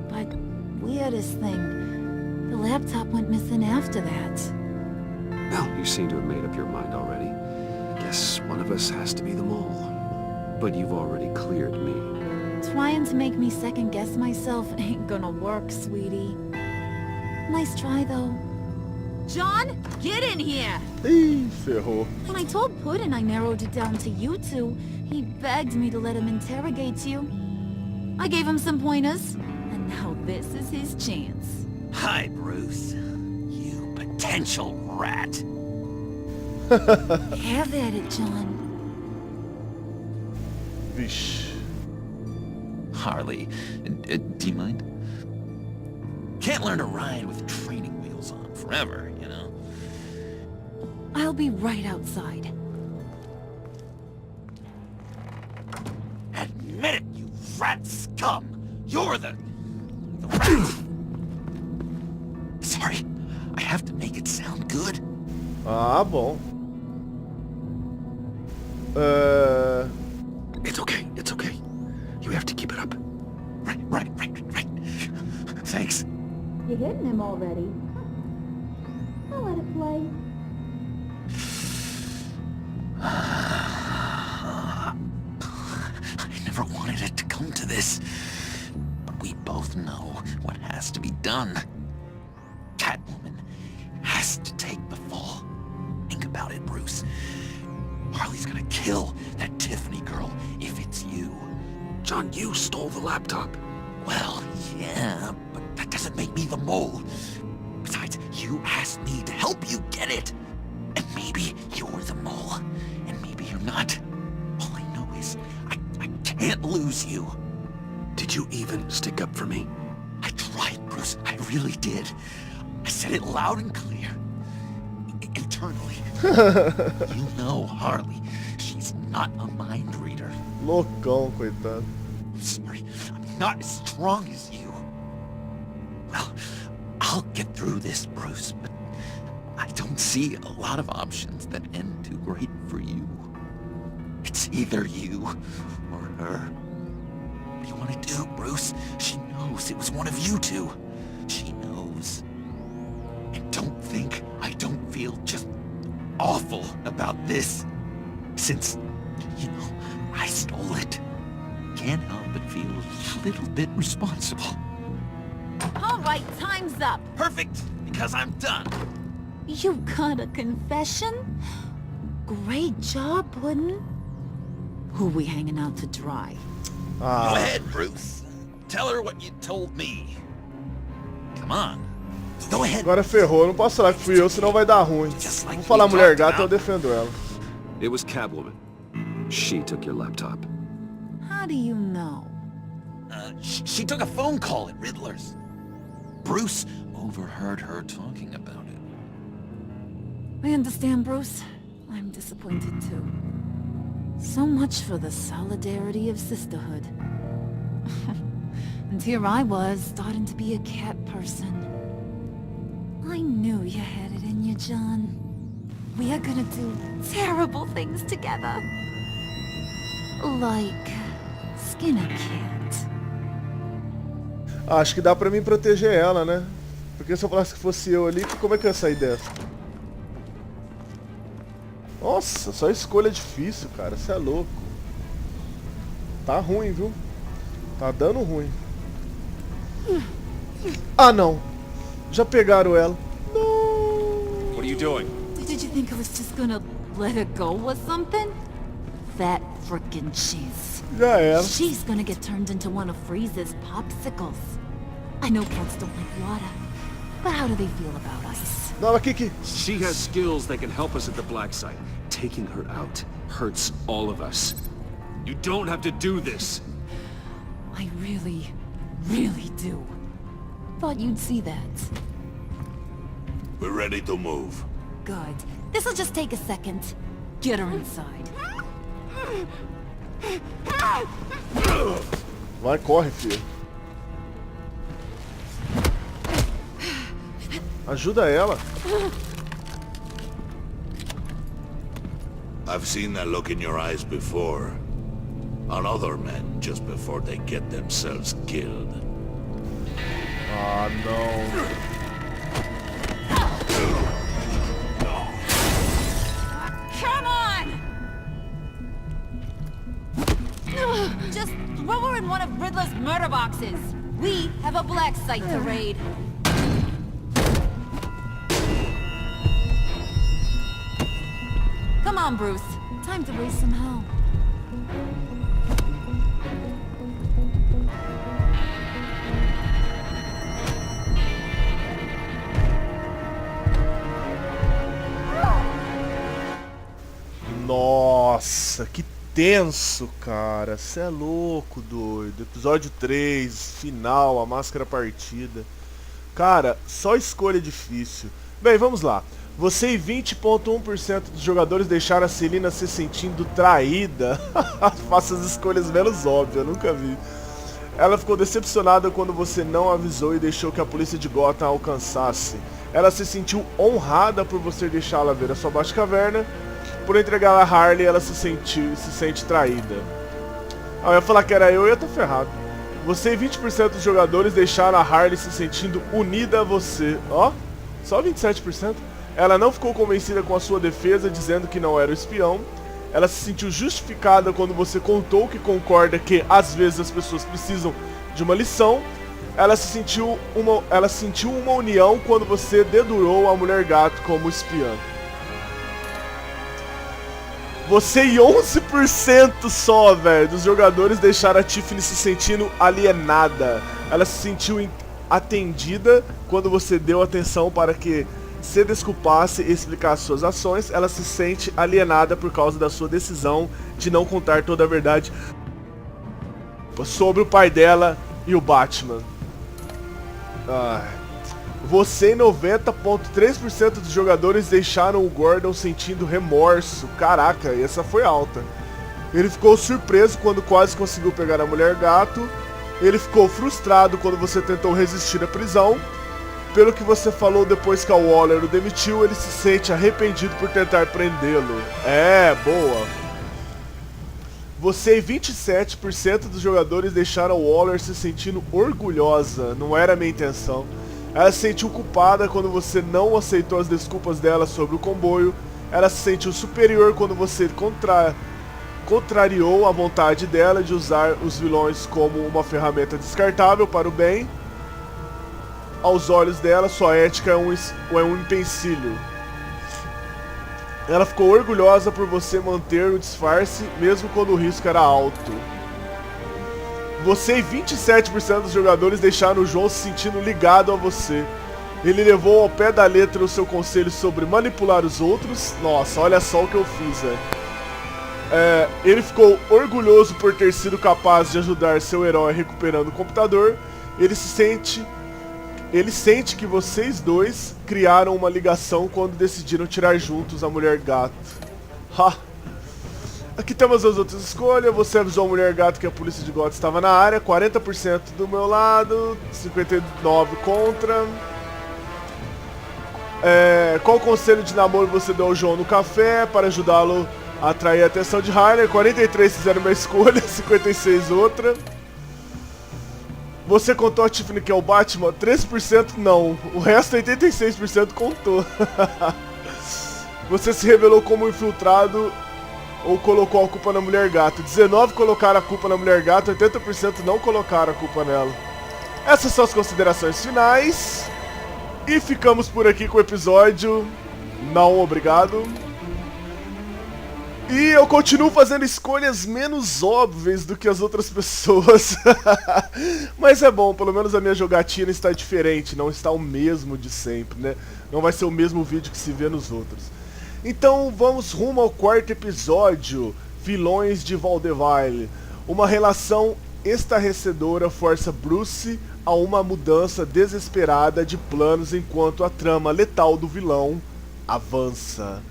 But weirdest thing, the laptop went missing after that. Well, you seem to have made up your mind already. Guess one of us has to be the mole. But you've already cleared me. Trying to make me second-guess myself ain't gonna work, sweetie. Nice try, though. John, get in here! Ih, ferrou. When I told Puddin' I narrowed it down to you two, he begged me to let him interrogate you. I gave him some pointers, and now this is his chance. Hi, Bruce. You potential rat. Have at it, John. Vixe. Harley, do you mind? Can't learn to ride with training wheels on forever, you know? I'll be right outside. Admit it, you rat scum! You're the rat! Sorry, I have to make it sound good. Ah, bom. It's okay. It's okay. You have to keep it up. Right. Thanks. You hitting him already? I'll let it play. I never wanted it to come to this. But we both know what has to be done. Catwoman has to take the fall. Think about it, Bruce. Harley's gonna kill that Tiffany girl if it's you. John, you stole the laptop. Well, yeah, but that doesn't make me the mole. Besides, you asked me to help you get it. And maybe you're the mole, and maybe you're not. All I know is I can't lose you. Did you even stick up for me? I tried, Bruce. I really did. I said it loud and clear. Internally. You know Harley. She's not a mind reader. Loucão, coitado. I'm sorry. I'm not as strong as you. Well, I'll get through this, Bruce, but I don't see a lot of options that end too great for you. It's either you or her. What do you want to do, Bruce? She knows it was one of you two. She knows. And don't think I don't feel just awful about this. Since, you know, I stole it. Can't help but feel a little bit responsible. All right, time's up. Perfect, because I'm done. You got a confession? Great job, Puddin'. Who we hanging out to dry? Go ahead, Bruce. Tell her what you told me. Come on. Go ahead. Agora ferrou, eu não posso falar que fui eu, senão vai dar ruim. Vou falar mulher gata, eu defendo ela. It was Catwoman. She took your laptop. How do you know? She took a phone call at Riddler's. Bruce overheard her talking about it. I understand, Bruce. I'm disappointed too. So much for the solidarity of sisterhood. And here I was, starting to be a cat person. I knew you had it in you, John. We are gonna do terrible things together. Like skin a cat. Acho que dá pra mim proteger ela, né? Porque se eu falasse que fosse eu ali, como é que eu ia sair dessa? Nossa, só escolha difícil, cara. Você é louco. Tá ruim, viu? Tá dando ruim. Ah, não. Já pegaram ela. Não. What are you doing? Did you think I was just gonna let her go or something? That frickin' cheese. Já era. She's gonna get turned into one of Freeze's popsicles. I know cats don't like water, but how do they feel about ice? Nova Kiki. She has skills that can help us at the black site. Taking her out hurts all of us. You don't have to do this. I really, really do. Thought you'd see that. We're ready to move. Good. This'll just take a second. Get her inside. Vai, corre, filho. Ajuda ela. I've seen that look in your eyes before. On other men just before they get themselves killed. Ah, não. Come on! Just throw her in one of Riddler's murder boxes. We have a black site to raid. Come on, Bruce. Time to raise some hell. Nossa, que tenso, cara. Cê é louco, doido. Episódio 3, final, a máscara partida. Cara, só escolha difícil. Bem, vamos lá. Você e 20,1% dos jogadores deixaram a Celina se sentindo traída. Faça as escolhas menos óbvias, eu nunca vi. Ela ficou decepcionada quando você não avisou e deixou que a polícia de Gotham a alcançasse. Ela se sentiu honrada por você deixá-la ver a sua Batcaverna. Por entregar a Harley, ela se sente traída. Eu ia falar que era eu ia estar ferrado. Você e 20% dos jogadores deixaram a Harley se sentindo unida a você. Ó, só 27%. Ela não ficou convencida com a sua defesa, dizendo que não era o espião. Ela se sentiu justificada quando você contou que concorda que, às vezes, as pessoas precisam de uma lição. Ela sentiu uma união quando você dedurou a Mulher Gato como espiã. Você e 11% só, velho, dos jogadores deixaram a Tiffany se sentindo alienada. Ela se sentiu atendida quando você deu atenção para que se desculpasse e explicasse suas ações. Ela se sente alienada por causa da sua decisão de não contar toda a verdade sobre o pai dela e o Batman. Você e 90,3% dos jogadores deixaram o Gordon sentindo remorso. Caraca, essa foi alta. Ele ficou surpreso quando quase conseguiu pegar a Mulher Gato. Ele ficou frustrado quando você tentou resistir à prisão. Pelo que você falou depois que a Waller o demitiu, ele se sente arrependido por tentar prendê-lo. É, boa. Você e 27% dos jogadores deixaram a Waller se sentindo orgulhosa. Não era a minha intenção. Ela se sentiu culpada quando você não aceitou as desculpas dela sobre o comboio. Ela se sentiu superior quando você contrariou a vontade dela de usar os vilões como uma ferramenta descartável para o bem. Aos olhos dela, sua ética é um empecilho. Ela ficou orgulhosa por você manter o disfarce, mesmo quando o risco era alto. Você e 27% dos jogadores deixaram o João se sentindo ligado a você. Ele levou ao pé da letra o seu conselho sobre manipular os outros. Nossa, olha só o que eu fiz, velho. Ele ficou orgulhoso por ter sido capaz de ajudar seu herói recuperando o computador. Ele sente que vocês dois criaram uma ligação quando decidiram tirar juntos a Mulher Gato. Ha! Aqui temos as outras escolhas. Você avisou a Mulher Gato que a polícia de Gotham estava na área. 40% do meu lado, 59% contra. Qual conselho de namoro você deu ao João no café para ajudá-lo a atrair a atenção de Harley? 43% fizeram uma escolha, 56% outra. Você contou a Tiffany que é o Batman? 13% não. O resto, 86% contou. Você se revelou como infiltrado ou colocou a culpa na Mulher Gato? 19% colocaram a culpa na Mulher Gato, 80% não colocaram a culpa nela. Essas são as considerações finais. E ficamos por aqui com o episódio. Não, obrigado. E eu continuo fazendo escolhas menos óbvias do que as outras pessoas. Mas é bom, pelo menos a minha jogatina está diferente, não está o mesmo de sempre, né? Não vai ser o mesmo vídeo que se vê nos outros. Então vamos rumo ao 4º episódio, Vilões de Vaudeville. Uma relação estarrecedora força Bruce a uma mudança desesperada de planos enquanto a trama letal do vilão avança.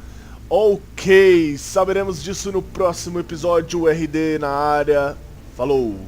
Ok, saberemos disso no próximo episódio. RD na área. Falou!